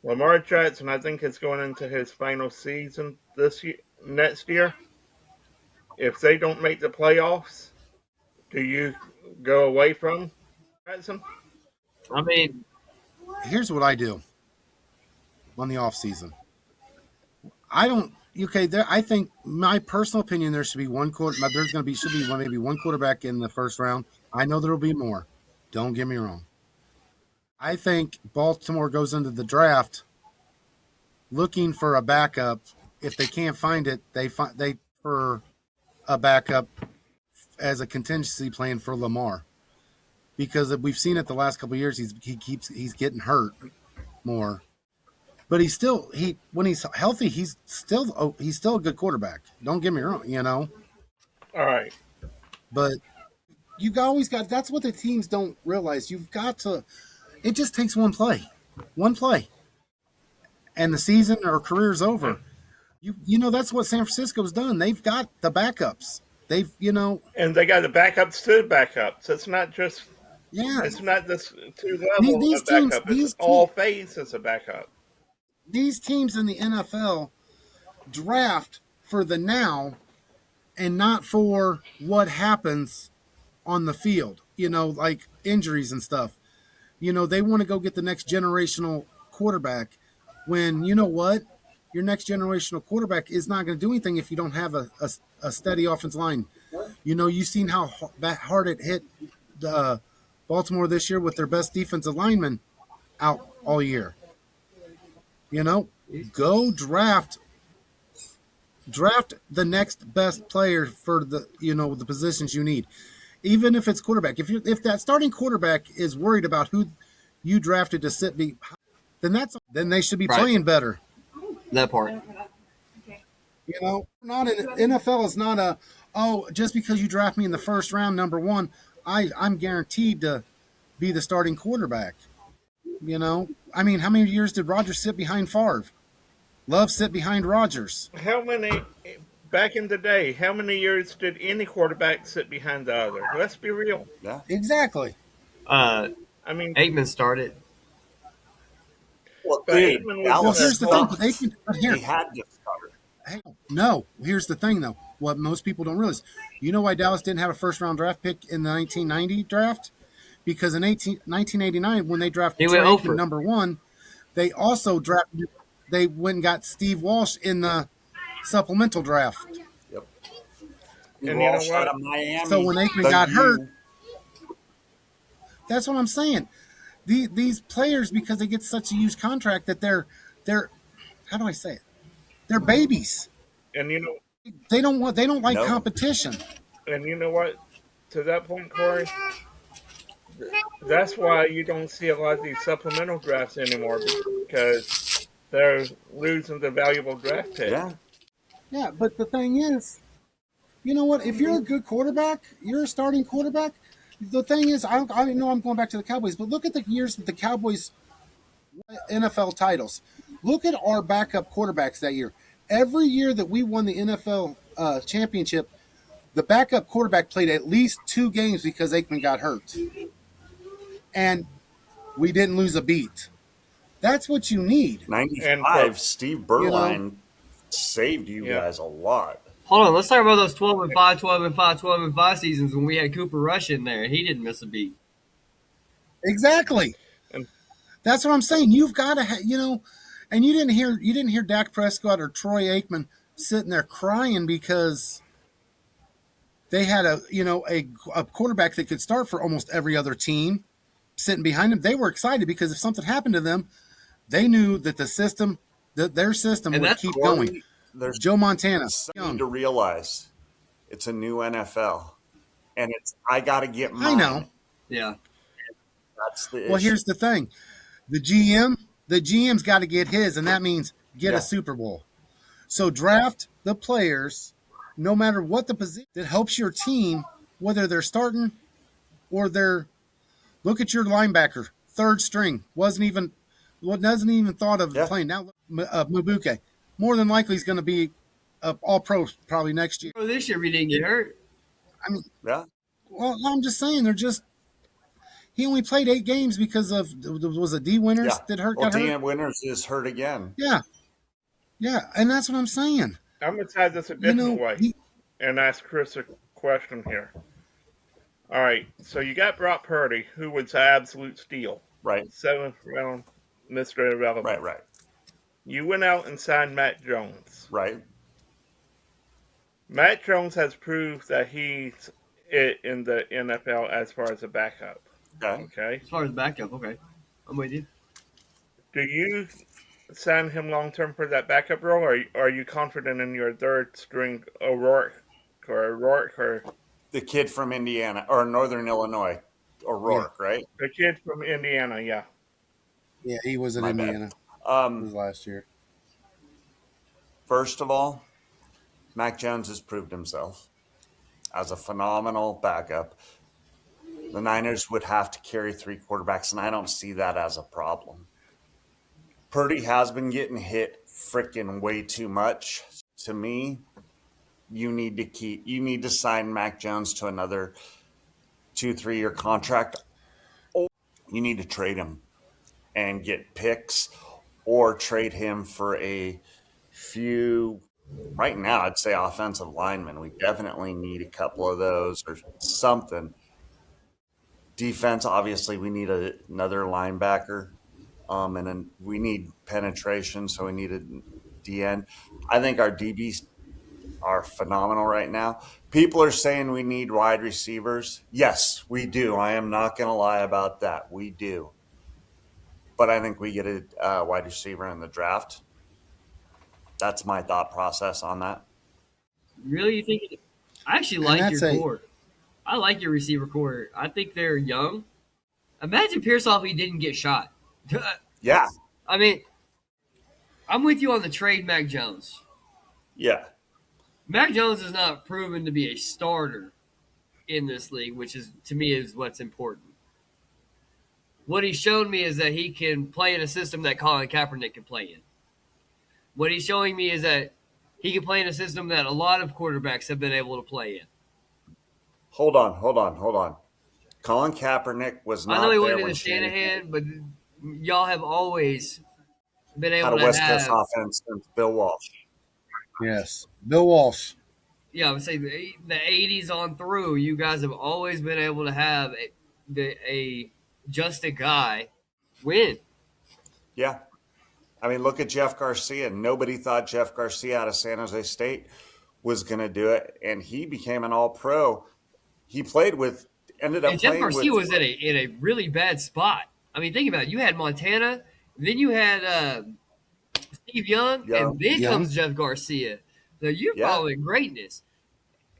Lamar Jackson, I think, is going into his final season this year, next year. If they don't make the playoffs, do you go away from Jackson? I mean, Here's what I do on the off season. I don't. Okay, there. I think my personal opinion there should be one quarter. There's going to be should be one, maybe one quarterback in the first round. I know there will be more. Don't get me wrong. I think Baltimore goes into the draft looking for a backup. If they can't find it, they for a backup as a contingency plan for Lamar because we've seen it the last couple of years. He's getting hurt more, but he when he's healthy, he's still a good quarterback. Don't get me wrong, All right. but you always got. That's what the teams don't realize. You've got to. It just takes one play, and the season or career's over. And, You know that's what San Francisco's done. They've got the backups. They've and they got the backups to the backups. yeah. It's not this two These, level these of teams backup. It's these all te- phases of backup. these teams in the NFL draft for the now and not for what happens on the field. Like injuries and stuff. They want to go get the next generational quarterback when you know what? Your next generational quarterback is not going to do anything if you don't have a steady offensive line. You've seen how hard it hit Baltimore this year with their best defensive lineman out all year. Go draft the next best player for the positions you need. Even if it's quarterback. If that starting quarterback is worried about who you drafted to sit then they should be right, playing better. that part. Not an NFL is not just because you draft me in the first round, number one, I'm guaranteed to be the starting quarterback. I mean, how many years did Rodgers sit behind Favre? Love sit behind Rodgers. How many back in the day? How many years did any quarterback sit behind the other? Let's be real. Yeah. Exactly. Uh, I mean, Aikman started. Well, but dude, Aikman was in Well, there here's the thing. Dallas But they can. But here, he had to start. hey, no. Here's the thing, though. What most people don't realize. You know why Dallas didn't have a first round draft pick in the 1990 draft? Because in 1989, when they drafted He Troy went Aikman over. number one, they also drafted. They went and got Steve Walsh in the supplemental draft. Yep. And you know Walsh out what? of Miami. So when Aikman The got hurt, U. that's what I'm saying. These players, because they get such a huge contract, that they're how do I say it? They're babies. And you know, They don't like No. competition. and you know what? To that point, Corey, that's why you don't see a lot of these supplemental drafts anymore because they're losing the valuable draft pick. Yeah. Yeah, but the thing is, you know what? If you're a good quarterback, you're a starting quarterback. The thing is, I know I'm going back to the Cowboys, but look at the years that the Cowboys NFL titles. Look at our backup quarterbacks that year. Every year that we won the NFL championship, the backup quarterback played at least 2 games because Aikman got hurt. And we didn't lose a beat. That's what you need. 95, Steve You know? Berline saved you Yeah. guys a lot. Hold on, let's talk about those 12-5, 12-5, 12-5 seasons when we had Cooper Rush in there and he didn't miss a beat. Exactly. And That's what I'm saying. You've got to, and you didn't hear Dak Prescott or Troy Aikman sitting there crying because they had a quarterback that could start for almost every other team sitting behind them. They were excited because if something happened to them, they knew that their system And would that's keep going. Corey, there's Joe Montana, something you need young. to realize. It's a new NFL, and I got to get I know. mine. yeah. That's the Well, issue. here's the thing: the GM's got to get his, and that means get a Yeah, Super Bowl. So draft the players, no matter what the position that helps your team, whether they're starting or they're. Look at your linebacker, third string, doesn't even thought of yeah, playing now. Mabuke, more than likely he's going to be all pro probably next year. Well, this year we didn't get hurt. I mean, yeah, well, I'm just saying he only played 8 games because of was it D yeah. Winters that Well, got hurt? DM Winters is hurt again. Yeah, yeah, and that's what I'm saying. I'm going to try this a You different know, way and ask Chris a question here. All right, so you got Brock Purdy, who was an absolute steal, Right, 7th round, Mr. Irrelevant. right. You went out and signed Matt Jones. Right. Matt Jones has proved that he's it in the NFL as far as a backup. Okay. Okay, As far as backup, okay. I'm with you. do you sign him long term for that backup role, or are you confident in your third string O'Rourke or The kid from Indiana or Northern Illinois, yeah, O'Rourke, right? the kid from Indiana? Yeah. yeah, he was in My bad. Indiana. It was Um, last year. First of all, Mac Jones has proved himself as a phenomenal backup. The Niners would have to carry 3 quarterbacks, and I don't see that as a problem. Purdy has been getting hit freaking way too much. To me, you need to sign Mac Jones to another 2, 3 year contract. Or you need to trade him and get picks or trade him for a few. Right now, I'd say offensive linemen. We definitely need a couple of those or something. Defense, obviously, we need another linebacker, and then we need penetration, so we need a DN. I think our DBs are phenomenal right now. People are saying we need wide receivers. Yes, we do. I am not going to lie about that. We do. But I think we get a wide receiver in the draft. That's my thought process on that. Really, you think? I actually And like your that's core. I like your receiver core. I think they're young. Imagine Pearsall if he didn't get shot. Yeah, I mean, I'm with you on the trade Mac Jones. yeah, Mac Jones is not proven to be a starter in this league, which is to me is what's important. What he's shown me is that he can play in a system that Colin Kaepernick can play in. What he's showing me is that he can play in a system that a lot of quarterbacks have been able to play in. Hold on. Colin Kaepernick was I know he not there went when into Shanahan Shanahan, but y'all have always been had able a to West Coast have, offense since Bill Walsh. Yes, Bill Walsh. yeah, I would say the 80s on through, you guys have always been able to have just a guy win. Yeah. I mean, look at Jeff Garcia. Nobody thought Jeff Garcia out of San Jose State was going to do it, and he became an all-pro. He ended And up Jeff playing Garcia with. was in a really bad spot. I mean, think about it. You had Montana, then you had Steve Young, Yeah, and then Young. comes Jeff Garcia. So you're yeah, following greatness.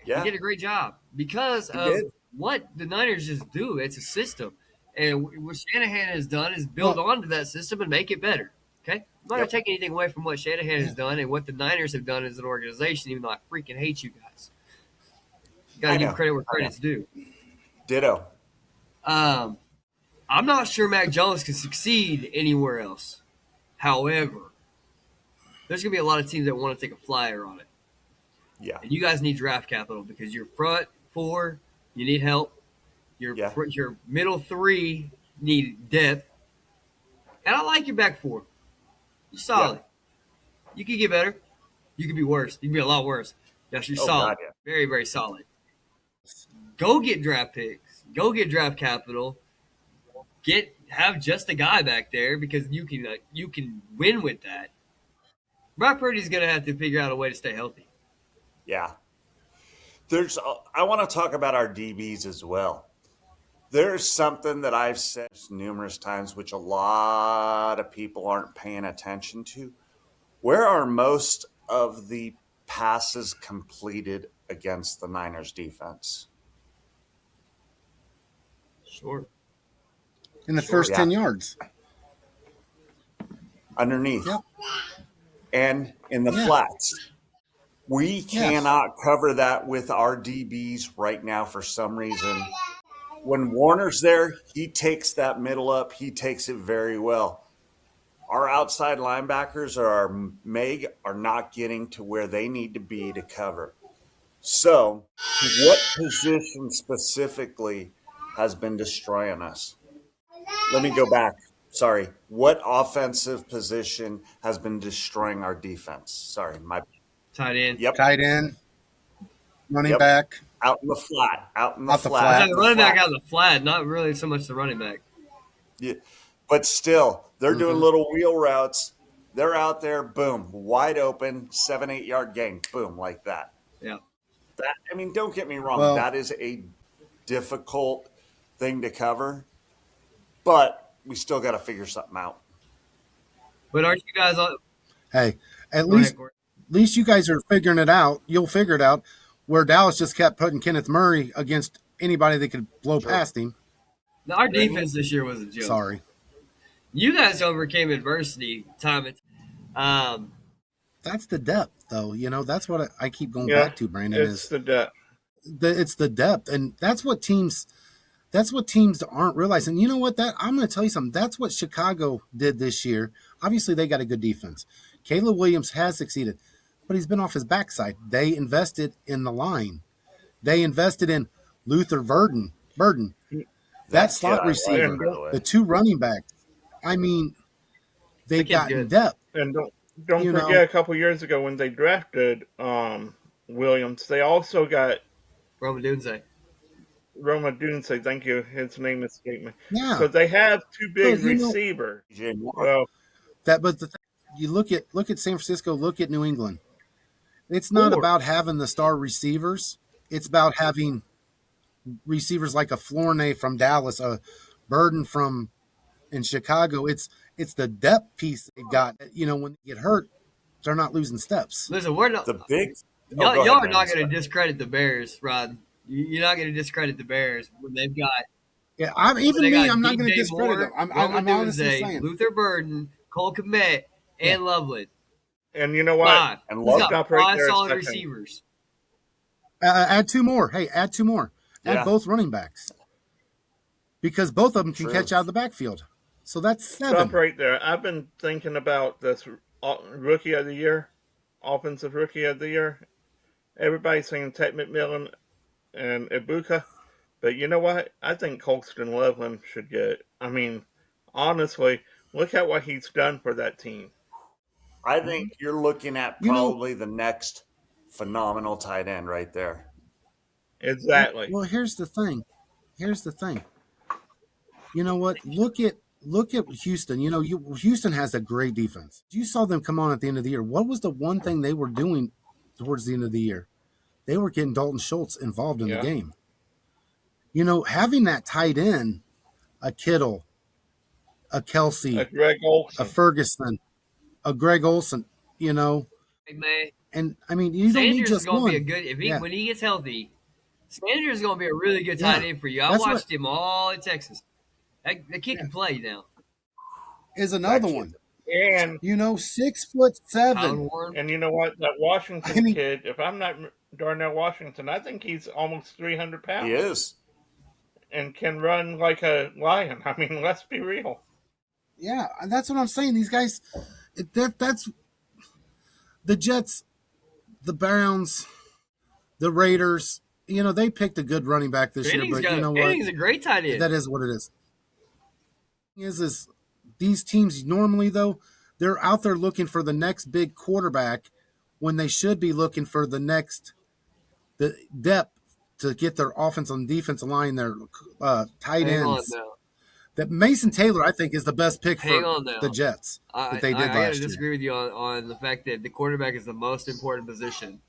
He yeah. did a great job because He of did. what the Niners just do. It's a system. And what Shanahan has done is build Well, onto that system and make it better. Okay? I'm not going Yep. to take anything away from what Shanahan has done and what the Niners have done as an organization, even though I freaking hate you guys. Got to I give know. credit where I know. credit's due. Ditto. I'm not sure Mac Jones can succeed anywhere else. However, there's going to be a lot of teams that want to take a flyer on it. Yeah, And you guys need draft capital because your front four, you need help. yeah, Your middle three need depth. And I like your back four. You're solid. You could get better. You could be worse. You could be a lot worse. Yes, you're Oh, solid. God, yeah. Very, very solid. Go get draft picks. Go get draft capital. Have just a guy back there because you can win with that. Brock Purdy's going to have to figure out a way to stay healthy. Yeah. I want to talk about our DBs as well. There's something that I've said numerous times, which a lot of people aren't paying attention to. Where are most of the passes completed against the Niners defense? Sure. In the Sure. first Yeah. 10 yards. Underneath Yep. and in the Yeah. flats. We Yes. cannot cover that with our DBs right now for some reason. When Warner's there, he takes that middle up. He takes it very well. Our outside linebackers or our Meg are not getting to where they need to be to cover. So, what position specifically has been destroying us? Let me go back. Sorry. What offensive position has been destroying our defense? Sorry, my Tight end. Yep. Tight end, running Yep. back. Out in the flat. Out in the Out the flat. flat. The running back out of the flat, not really so much the running back. Yeah. But still, they're doing Mhm. little wheel routes. They're out there, boom, wide open, 7-8 yard gain, boom, like that. Yeah. That I mean, don't get me wrong, Well- that is a difficult thing to cover, but we still got to figure something out. But aren't you guys on? Hey, at Go least ahead, Corey. you guys are figuring it out. You'll figure it out. Where Dallas just kept putting Kenneth Murray against anybody that could blow past him. Now, our defense this year was a joke. Sorry. You guys overcame adversity time and That's the depth, though. That's what I keep going Yeah, back to, Brandon. it's the depth. It's the depth, and that's what teams aren't realizing. You know what? That I'm going to tell you something. That's what Chicago did this year. Obviously, they got a good defense. Caleb Williams has succeeded, but he's been off his backside. They invested in the line. They invested in Luther Burden. That slot kid I like, receiver, by the way. the two running backs. I mean, they've That kid's gotten good. depth. And don't You forget know- a couple years ago when they drafted Williams, they also got Roman Dunze. Roma Dunse. Thank you. His name escaped me. Yeah. So they have two big But, receivers. DJ Moore. Well, But you look at San Francisco, look at New England. It's not Four. about having the star receivers. It's about having receivers like a Flournoy from Dallas, a Burden from in Chicago. It's the depth piece they've got. When they get hurt, they're not losing steps. Listen, we're not. The big Y'all, go y'all ahead, are not man. going to discredit the Bears, Rod. You're not going to discredit the Bears when they've got. Yeah, They got I'm not going to DJ discredit Moore, them. I'm Roman honestly Dunze, saying. Luther Burden, Cole Kmet, and Loveland. and you know what? Five. And He's Love got stop right five there a solid second. receivers. Add two more. Hey, add two more. Yeah. Add both running backs. Because both of them can True. catch out of the backfield. So that's 7. Stop right there. I've been thinking about this rookie of the year, offensive rookie of the year. Everybody's saying Ted McMillan and Ibuka. But you know what? I think Colston Loveland should get it. I mean, honestly, look at what he's done for that team. I think you're looking at You know- probably the next phenomenal tight end right there. Exactly. Well, here's the thing. You know what? Look at Houston. Houston has a great defense. You saw them come on at the end of the year. What was the one thing they were doing towards the end of the year? They were getting Dalton Schultz involved in Yeah. the game. Having that tight end, a Kittle, a Kelsey, Greg Olson. a Ferguson, a Greg Olson, Hey, man, and I mean, you don't need Sanders is just going one. to be a good. Yeah. When he gets healthy, Sanders is going to be a really good tight Yeah. end for you. I That's watched him all in Texas. That kid can play now. Is another That kid- one. And 6'7". Colin Warren. and you know what? That Washington I mean- kid, if I'm not Darnell Washington, I think he's almost 300 pounds. He is. And can run like a lion. I mean, let's be real. Yeah, and that's what I'm saying. These guys, that's the Jets, the Browns, the Raiders. They picked a good running back this year, but you know what? Manning's a great tight end. That is what it is. Is these teams normally though they're out there looking for the next big quarterback when they should be looking for the next the depth to get their offensive and defensive line, their tight Hang on ends. now. That Mason Taylor, I think, is the best pick Hang for on now. the Jets that they did I got to last year. disagree with you on the fact that the quarterback is the most important position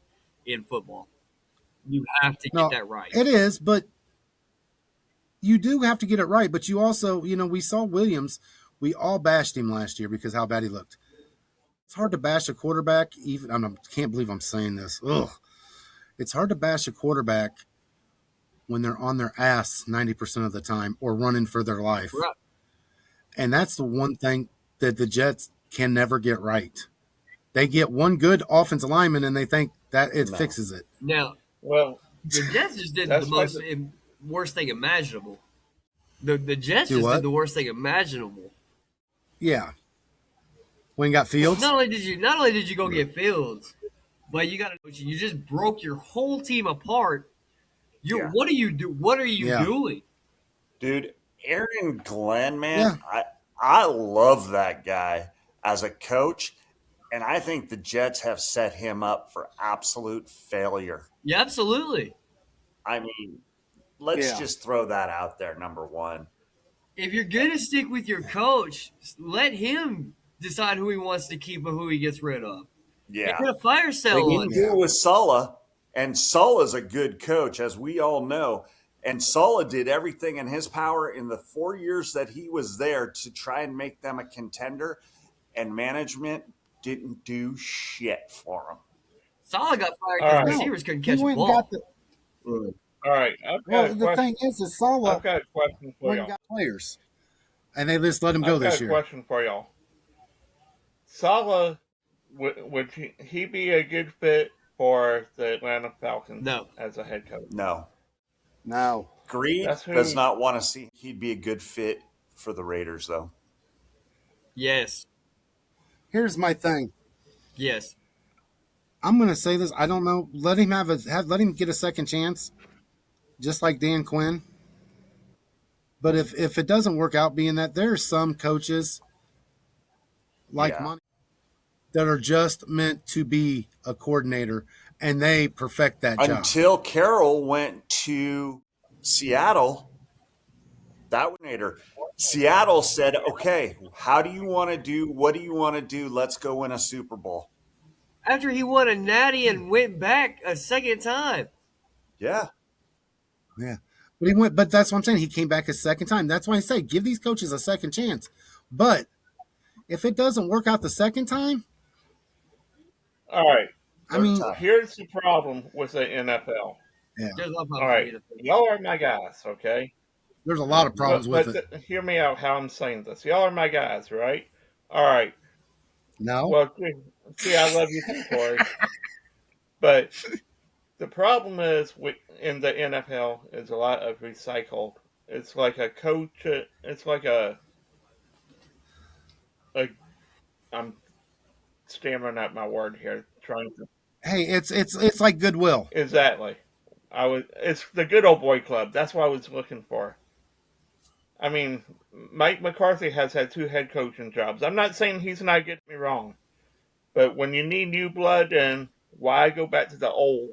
in football. You have to get that right. It is, but you do have to get it right. But you also, we saw Williams. We all bashed him last year because how bad he looked. It's hard to bash a quarterback. Even I can't believe I'm saying this. Ugh. It's hard to bash a quarterback when they're on their ass 90% of the time or running for their life. Right. And that's the one thing that the Jets can never get right. They get one good offensive lineman and they think that it fixes it. Now, well, the Jets just did the worst thing imaginable. The Jets just did the worst thing imaginable. Yeah. When you got Fields? Not only did you go get Fields, but you just broke your whole team apart. What are you doing? Dude, Aaron Glenn, man, I love that guy as a coach, and I think the Jets have set him up for absolute failure. Yeah, absolutely. I mean, let's just throw that out there, number one. If you're going to stick with your coach, let him decide who he wants to keep and who he gets rid of. Yeah. Put a fire sale on. He did with Sulla, and Sulla's a good coach, as we all know. And Sulla did everything in his power in the 4 years that he was there to try and make them a contender, and management didn't do shit for him. Sulla got fired because receivers couldn't catch a ball. All right. The thing is Sulla. I've got a question for y'all. Got players, and they just let him go this year. I've got a question for y'all. Sulla, would he be a good fit for the Atlanta Falcons as a head coach? No. Greed does not want to see. He'd be a good fit for the Raiders, though. Yes. Here's my thing. Yes. I'm going to say this. I don't know. Let him let him get a second chance, just like Dan Quinn. But if it doesn't work out, being that there are some coaches like Monty that are just meant to be a coordinator, and they perfect that job. Until Carroll went to Seattle, that coordinator. Seattle said, okay, how do you want to do? What do you want to do? Let's go win a Super Bowl. After he won a natty and went back a second time. Yeah. Yeah. But that's what I'm saying. He came back a second time. That's why I say give these coaches a second chance. But if it doesn't work out the second time. All right. I mean, here's the problem with the NFL. Yeah. All right. Y'all are my guys, okay? There's a lot of problems with it. Hear me out how I'm saying this. Y'all are my guys, right? All right. No. Well, see, I love you too, Corey. But the problem is in the NFL is a lot of recycled. It's like a coach. It's like I'm stammering out my word here, trying to. Hey, it's like Goodwill. Exactly. It's the good old boy club. That's what I was looking for. I mean, Mike McCarthy has had 2 head coaching jobs. I'm not saying he's not getting me wrong, but when you need new blood, then why go back to the old?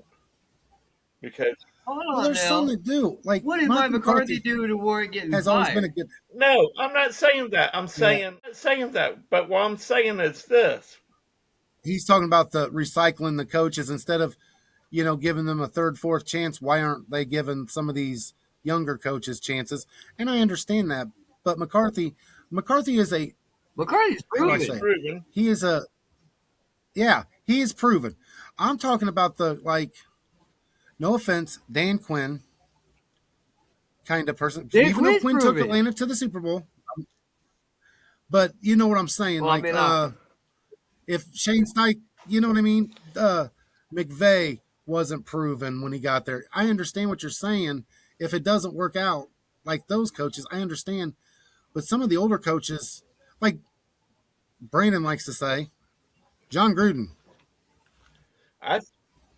Because there's some that do. Like, what did Mike McCarthy do to warrant getting fired? Always been a good. No, I'm not saying that. I'm not saying that. But what I'm saying is this. He's talking about the recycling the coaches instead of, giving them a third, fourth chance. Why aren't they giving some of these younger coaches chances? And I understand that, but McCarthy is a McCarthy's proven. He is a he is proven. I'm talking about no offense, Dan Quinn kind of person. Even though Quinn took Atlanta to the Super Bowl, but you know what I'm saying. Well, if Shane Steichen, you know what I mean. McVay wasn't proven when he got there. I understand what you're saying. If it doesn't work out like those coaches, I understand. But some of the older coaches, like Brandon likes to say, John Gruden.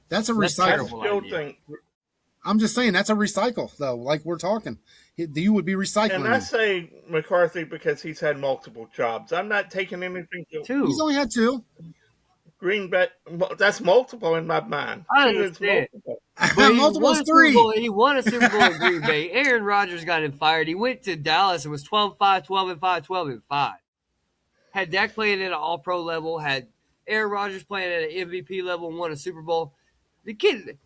That's a recycle. I'm just saying that's a recycle, though. Like we're talking, you would be recycling. And I say McCarthy because he's had multiple jobs. I'm not taking anything. He's only had 2. Green Bay. That's multiple in my mind. I 2 is understand. multiple. But Multiple's 3. He won a Super Bowl in Green Bay. Aaron Rodgers got him fired. He went to Dallas and was 12-5, 12-5, 12-5. Had Dak playing at an all-pro level, had Aaron Rodgers playing at an MVP level and won a Super Bowl. The kid,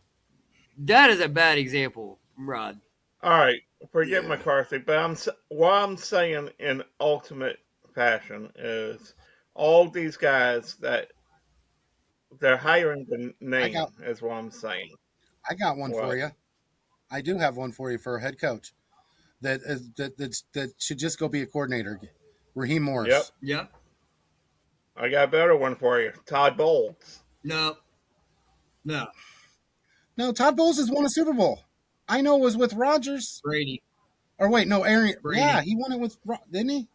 that is a bad example, Rod. All right, forget Yeah. McCarthy, but what I'm saying in ultimate fashion is all these guys that they're hiring the I got name is what I'm saying. I got one for What? you. I do have one for you for a head coach that should just go be a coordinator. Raheem Yep, Morris. Yeah. I got a better one for you. Todd Bowles. No. No. No, Todd Bowles has won a Super Bowl. I know it was with Rodgers. Brady. Or wait, no, Aaron. Brady. Yeah, he won it with, didn't he?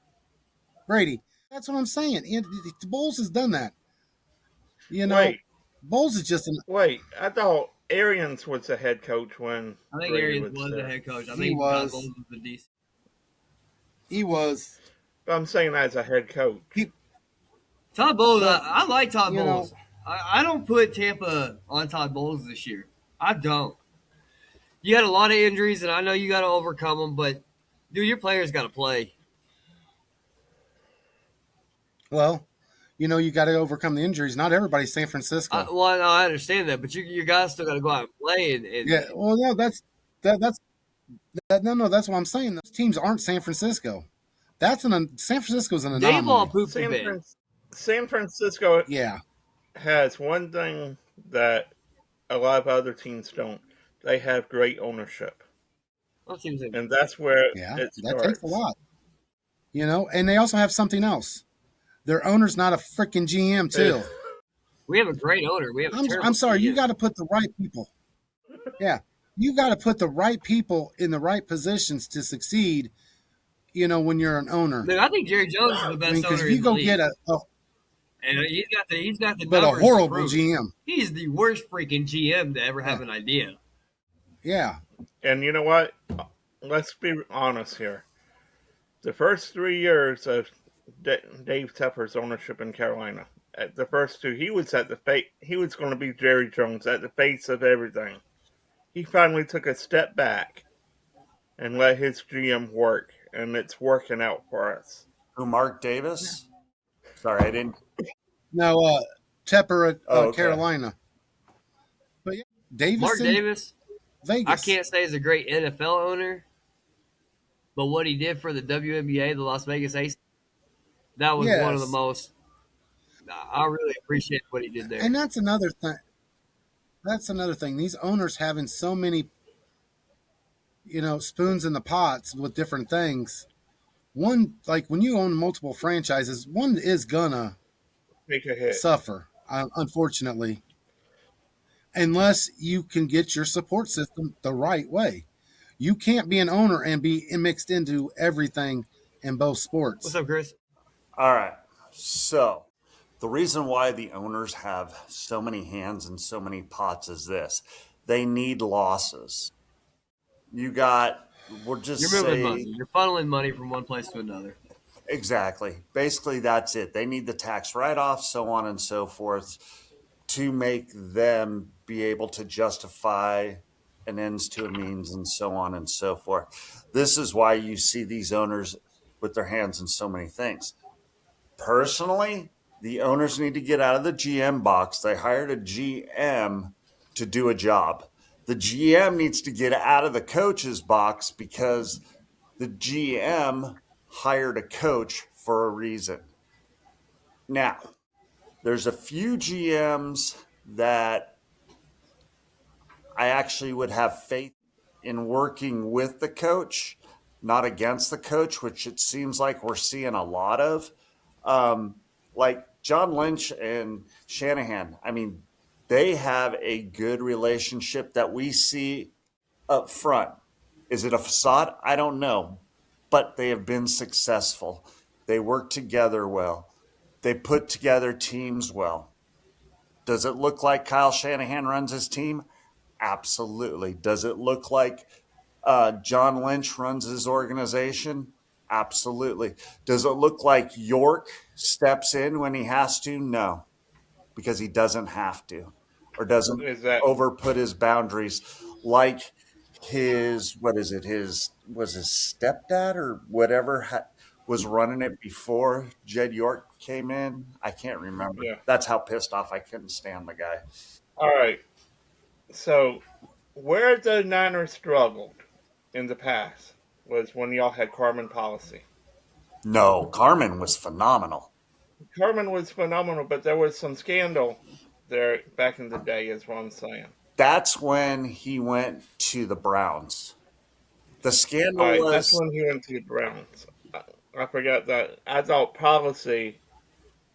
Brady. That's what I'm saying. Bowles has done that. You know, Wait, Bowles is just an. wait. I thought Arians was the head coach when I think Brady Arians was the there. head coach. I He think was. Todd Bowles was the DC. He was. But I'm saying as a head coach. Todd Bowles, But, I like Todd you Bowles. know- I don't put Tampa on Todd Bowles this year. I don't. You had a lot of injuries, and I know you got to overcome them, but dude, your players got to play. Well, you got to overcome the injuries. Not everybody's San Francisco. Well, no, I understand that, but your guys still got to go out and play. And Yeah. Well, no, that's no. That's what I'm saying. Those teams aren't San Francisco. San Francisco's an Dave all anomaly. pooped the bed. San Francisco Yeah. has one thing that a lot of other teams don't. They have great ownership, Most teams have- and that's where Yeah. it That starts. takes a lot. And they also have something else. Their owner's not a freaking GM too. We have a great owner. We have. I'm sorry. You got to put the right people. Yeah. You got to put the right people in the right positions to succeed. When you're an owner. Look, I think Jerry Jones is the best Because owner if you in go the league. get And he's got the but a numbers to horrible prove it. GM. He's the worst freaking GM to ever have an idea. Yeah. And you know what? Let's be honest here. The first 3 years of Dave Tepper's ownership in Carolina, at the first 2, he was he was going to be Jerry Jones at the face of everything. He finally took a step back and let his GM work, and it's working out for us. Who, Mark Davis? Sorry, I didn't. No, Tepper at Oh, okay. Carolina. But yeah, Davis Mark in Davis, Vegas. I can't say he's a great NFL owner, but what he did for the WNBA, the Las Vegas Aces, that was one of the Yes. most. I really appreciate what he did there. And that's another thing. These owners having so many, spoons in the pots with different things. One, like when you own multiple franchises, one is gonna Take a hit. suffer, unfortunately, unless you can get your support system the right way. You can't be an owner and be mixed into everything in both sports. What's up, Chris? All right. So, the reason why the owners have so many hands and so many pots is this: they need losses. We'll just You're moving say money. You're funneling money from one place to another. exactly. Basically, that's it. They need the tax write-off, so on and so forth, to make them be able to justify an ends to a means and so on and so forth. This is why you see these owners with their hands in so many things. Personally, the owners need to get out of the GM box. They hired a GM to do a job. The GM needs to get out of the coach's box because the GM hired a coach for a reason. Now, there's a few GMs that I actually would have faith in working with the coach, not against the coach, which it seems like we're seeing a lot of. Like John Lynch and Shanahan. I mean, they have a good relationship that we see up front. Is it a facade? I don't know. But they have been successful. They work together well. They put together teams well. Does it look like Kyle Shanahan runs his team? Absolutely. Does it look like John Lynch runs his organization? Absolutely. Does it look like York steps in when he has to? No. because he doesn't have to or doesn't Is that overput his boundaries like his what is it his was his stepdad or whatever was running it before Jed York came in. I can't remember. yeah? That's how pissed off I couldn't stand the guy. All right. So where the Niners struggled in the past was when y'all had Carmen policy. No, Carmen was phenomenal. Carmen was phenomenal, but there was some scandal there back in the day, is what I'm saying. That's when he went to the Browns. The All scandal right, that's was when he went to the Browns. I forgot that. I thought policy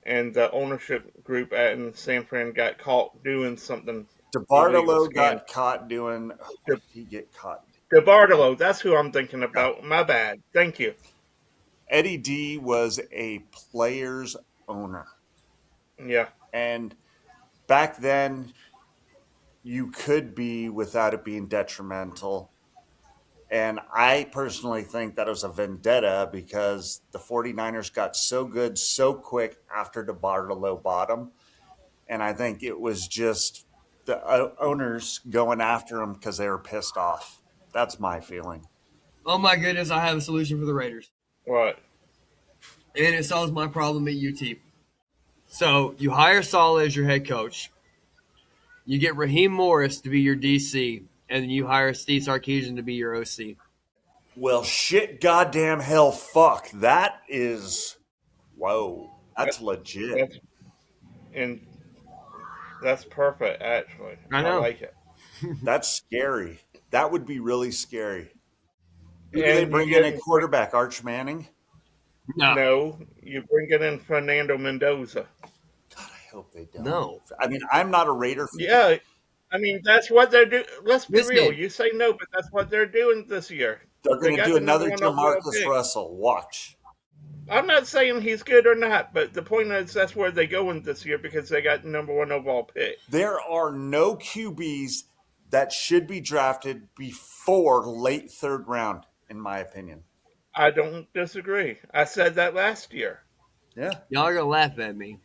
and the ownership group in San Fran got caught doing something illegal DeBartolo scandal. got caught doing. What De, did he get caught? DeBartolo, that's who I'm thinking Yeah. about. My bad. Thank you. Eddie D was a player's owner. Yeah. And back then, you could be without it being detrimental. And I personally think that was a vendetta because the 49ers got so good so quick after DeBartolo bought them. And I think it was just the owners going after him because they were pissed off. That's my feeling. Oh my goodness, I have a solution for the Raiders. What? And it solves my problem at UT. So you hire Saul as your head coach. You get Raheem Morris to be your DC, and then you hire Steve Sarkisian to be your OC. Well, shit, goddamn hell, fuck. That is, whoa, that's That's legit. that's and that's perfect. Actually, I I know. like it. That's scary. That would be really scary. Who do they And you bring in get at quarterback? Arch Manning? No. no, you bring it in Fernando Mendoza. God, I hope they don't. No. I mean, I'm not a Raider fan. Yeah, I mean that's what they're doing. Let's be real. Listen, You say no, but that's what they're doing this year. They're They going to got do the number another one overall Jamarcus pick. Russell. Watch. I'm not saying he's good or not, but the point is that's where they go in this year because they got the number one overall pick. There are no QBs that should be drafted before late third round, in my opinion. I don't disagree. I said that last year. Yeah. y'all are gonna laugh at me,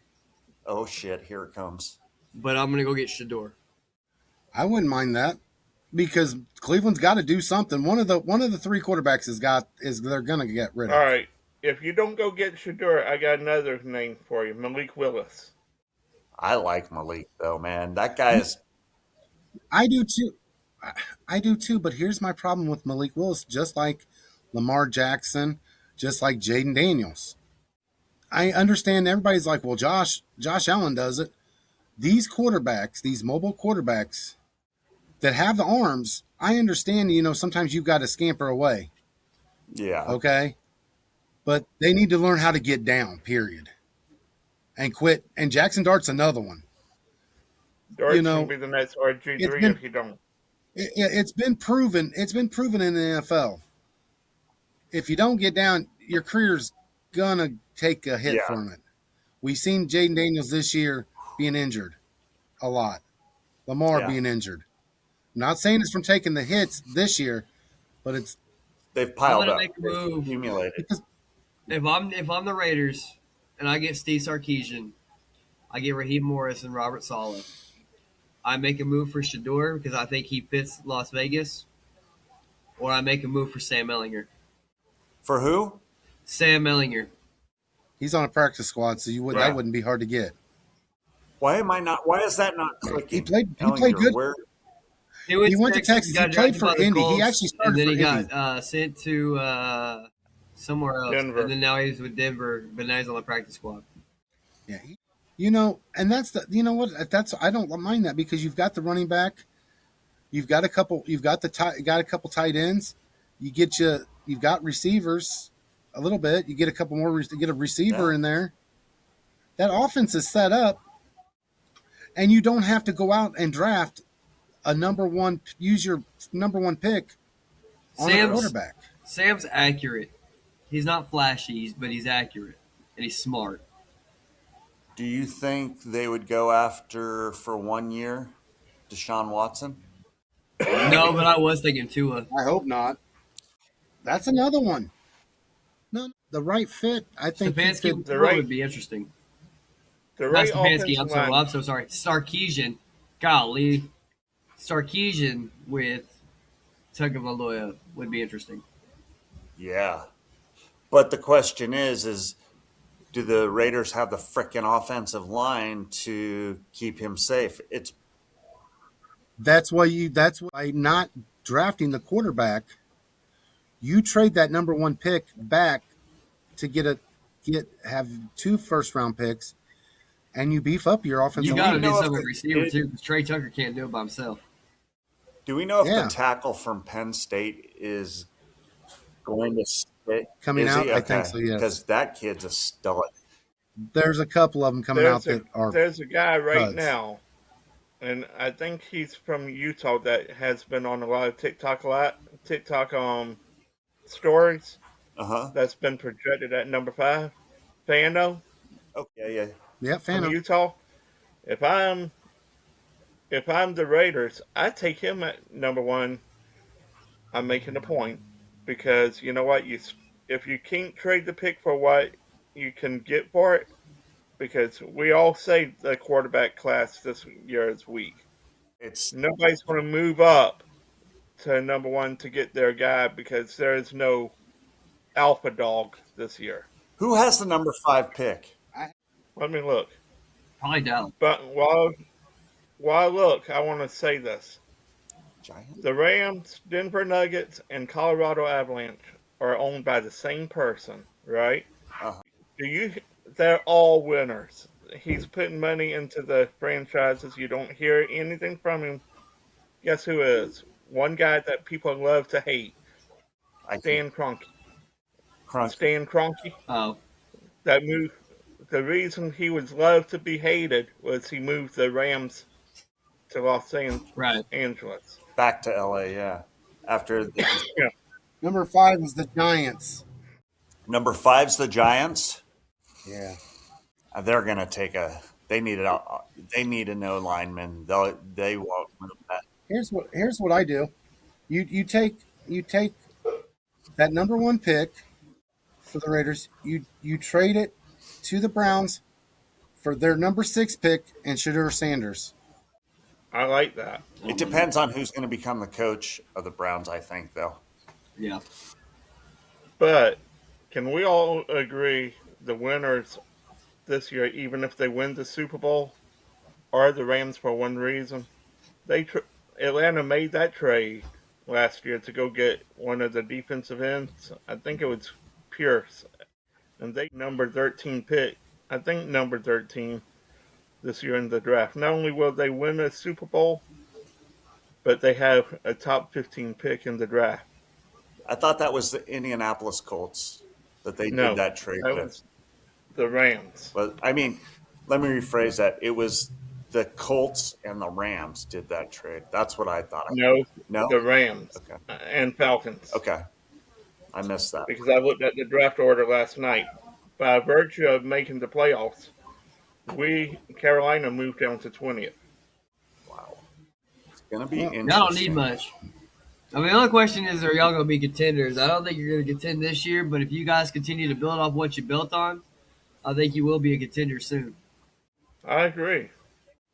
Oh, shit. Here it comes. but I'm gonna go get Shador. I wouldn't mind that because Cleveland's got to do something. One of the three quarterbacks is they're gonna get rid All of. right. If you don't go get Shador, I got another name for you, Malik Willis. I like Malik, though, man. That guy is. I do too. I do too. But here's my problem with Malik Willis. Just like Lamar Jackson, just like Jaden Daniels. I understand everybody's like, well, Josh Allen does it. These quarterbacks, these mobile quarterbacks that have the arms, I understand, sometimes you've got to scamper away. Yeah. Okay. But they need to learn how to get down, period. And quit. And Jackson Dart's another one. You Dart's going to know, be the next it's RG3 been if you don't. it's been proven. It's been proven in the NFL. If you don't get down, your career's gonna take a hit Yeah. from it. We've seen Jaden Daniels this year being injured a lot. Lamar Yeah. being injured. Not saying it's from taking the hits this year, but it's They've I'm piled gonna up. make a They've move. accumulated. because If I'm the Raiders and I get Steve Sarkisian, I get Raheem Morris and Robert Saleh. I make a move for Shador because I think he fits Las Vegas, or I make a move for Sam Ellinger. For who? Sam Ellinger. he's on a practice squad, so Yeah. that wouldn't be hard to get. Why is that not He clicking? played Ellinger, good. where? He went, He went to Texas, Texas. got He played drafted for by the Indy. He Colts, actually started and then for he Indy. got sent to somewhere else, Denver. and then now he's with Denver, but now he's on the practice squad. Yeah, and that's what that's I don't mind that because you've got the running back, you've got a couple tight ends, you've got receivers a little bit, you get a couple more, you get a receiver Yeah. in there. That offense is set up, and you don't have to go out and draft use your number one pick on a quarterback. Sam's accurate. He's not flashy, but he's accurate and he's smart. Do you think they would go after for 1 year Deshaun Watson? No, but I was thinking Tua. I hope not. That's another one. No, the right fit. I think he Stefanski fit. with The Tua right would be interesting. The Not right Stefanski. offensive I'm line. so sorry. Sarkisian. Golly. Sarkisian with Tagovailoa would be interesting. Yeah. But the question is do the Raiders have the frickin' offensive line to keep him safe? That's why not drafting the quarterback, you trade that number one pick back to have 2 first-round picks, and you beef up your You offensive got we to line. do know if something with the receiver too, because Trey Tucker can't do it by himself. do we know if the Yeah, tackle from Penn State is going to stay? coming Is out, he I think okay? so. Yes, Because that kid's a stud. there's a couple of them coming out There's a that are there's a guy right studs. now, and I think he's from Utah that has been on a lot of TikTok stories. Uh huh. That's been projected at number 5. Fano Okay. Yeah. Yeah, from Fano. Utah. If I'm if I'm the Raiders, I take him at number 1. I'm making a point because you know what, if you can't trade the pick for what you can get for it, because we all say the quarterback class this year is weak. It's Nobody's going to move up to number 1 to get their guy because there is no alpha dog this year. who has the number 5 pick? Let me look. Probably Dallas. But while I look, I want to say this: Giant. the Rams, Denver Nuggets, and Colorado Avalanche are owned by the same person, right? Uh, Do you? They're all winners. He's putting money into the franchises. You don't hear anything from him. Guess who is? One guy that people love to hate, I can't. Stan Kroenke. Crunky. Stan Kroenke. Oh, That move. The reason he was loved to be hated was he moved the Rams to Los right. Angeles. Back to LA. Yeah. After the, Yeah. Number 5 is the Giants. number 5's the Giants. Yeah. They're gonna take a. They need a. They need a no lineman. They won't move that. Here's what I do. You take that number one pick for the Raiders. You trade it to the Browns for their number 6 pick and Shadur Sanders. I like that. It depends on who's going to become the coach of the Browns. I think though. Yeah. But can we all agree the winners this year, even if they win the Super Bowl, are the Rams for one reason? They Atlanta made that trade last year to go get one of the defensive ends. I think it was Pierce, and they number 13 pick. I think number 13 this year in the draft. Not only will they win a Super Bowl, but they have a top 15 pick in the draft. I thought that was the Indianapolis Colts that they did No, that trade that with. was the Rams. But I mean, let me rephrase that. It was the Colts and the Rams did that trade. That's what I thought. No, No? the Rams Okay. and Falcons. Okay. I missed that. Because I looked at the draft order last night. By virtue of making the playoffs, Carolina moved down to 20th. Wow. It's going to be Well, Y'all don't need interesting. much. I mean, the only question is, are y'all going to be contenders? I don't think you're going to contend this year, but if you guys continue to build off what you built on, I think you will be a contender soon. I agree.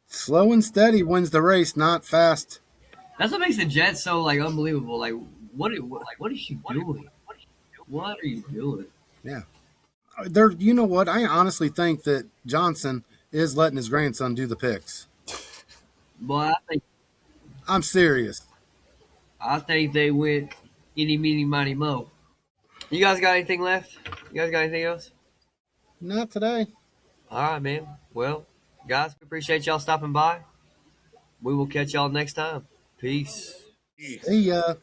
Slow and steady wins the race, not fast. That's what makes the Jets so unbelievable. What is she doing? What are you doing? Yeah. You know what? I honestly think that Johnson is letting his grandson do the picks. Boy, I'm serious. I think they went any, meeny, miny, mo. You guys got anything left? You guys got anything else? Not today. All right, man. Well, guys, we appreciate y'all stopping by. We will catch y'all next time. Peace. See ya.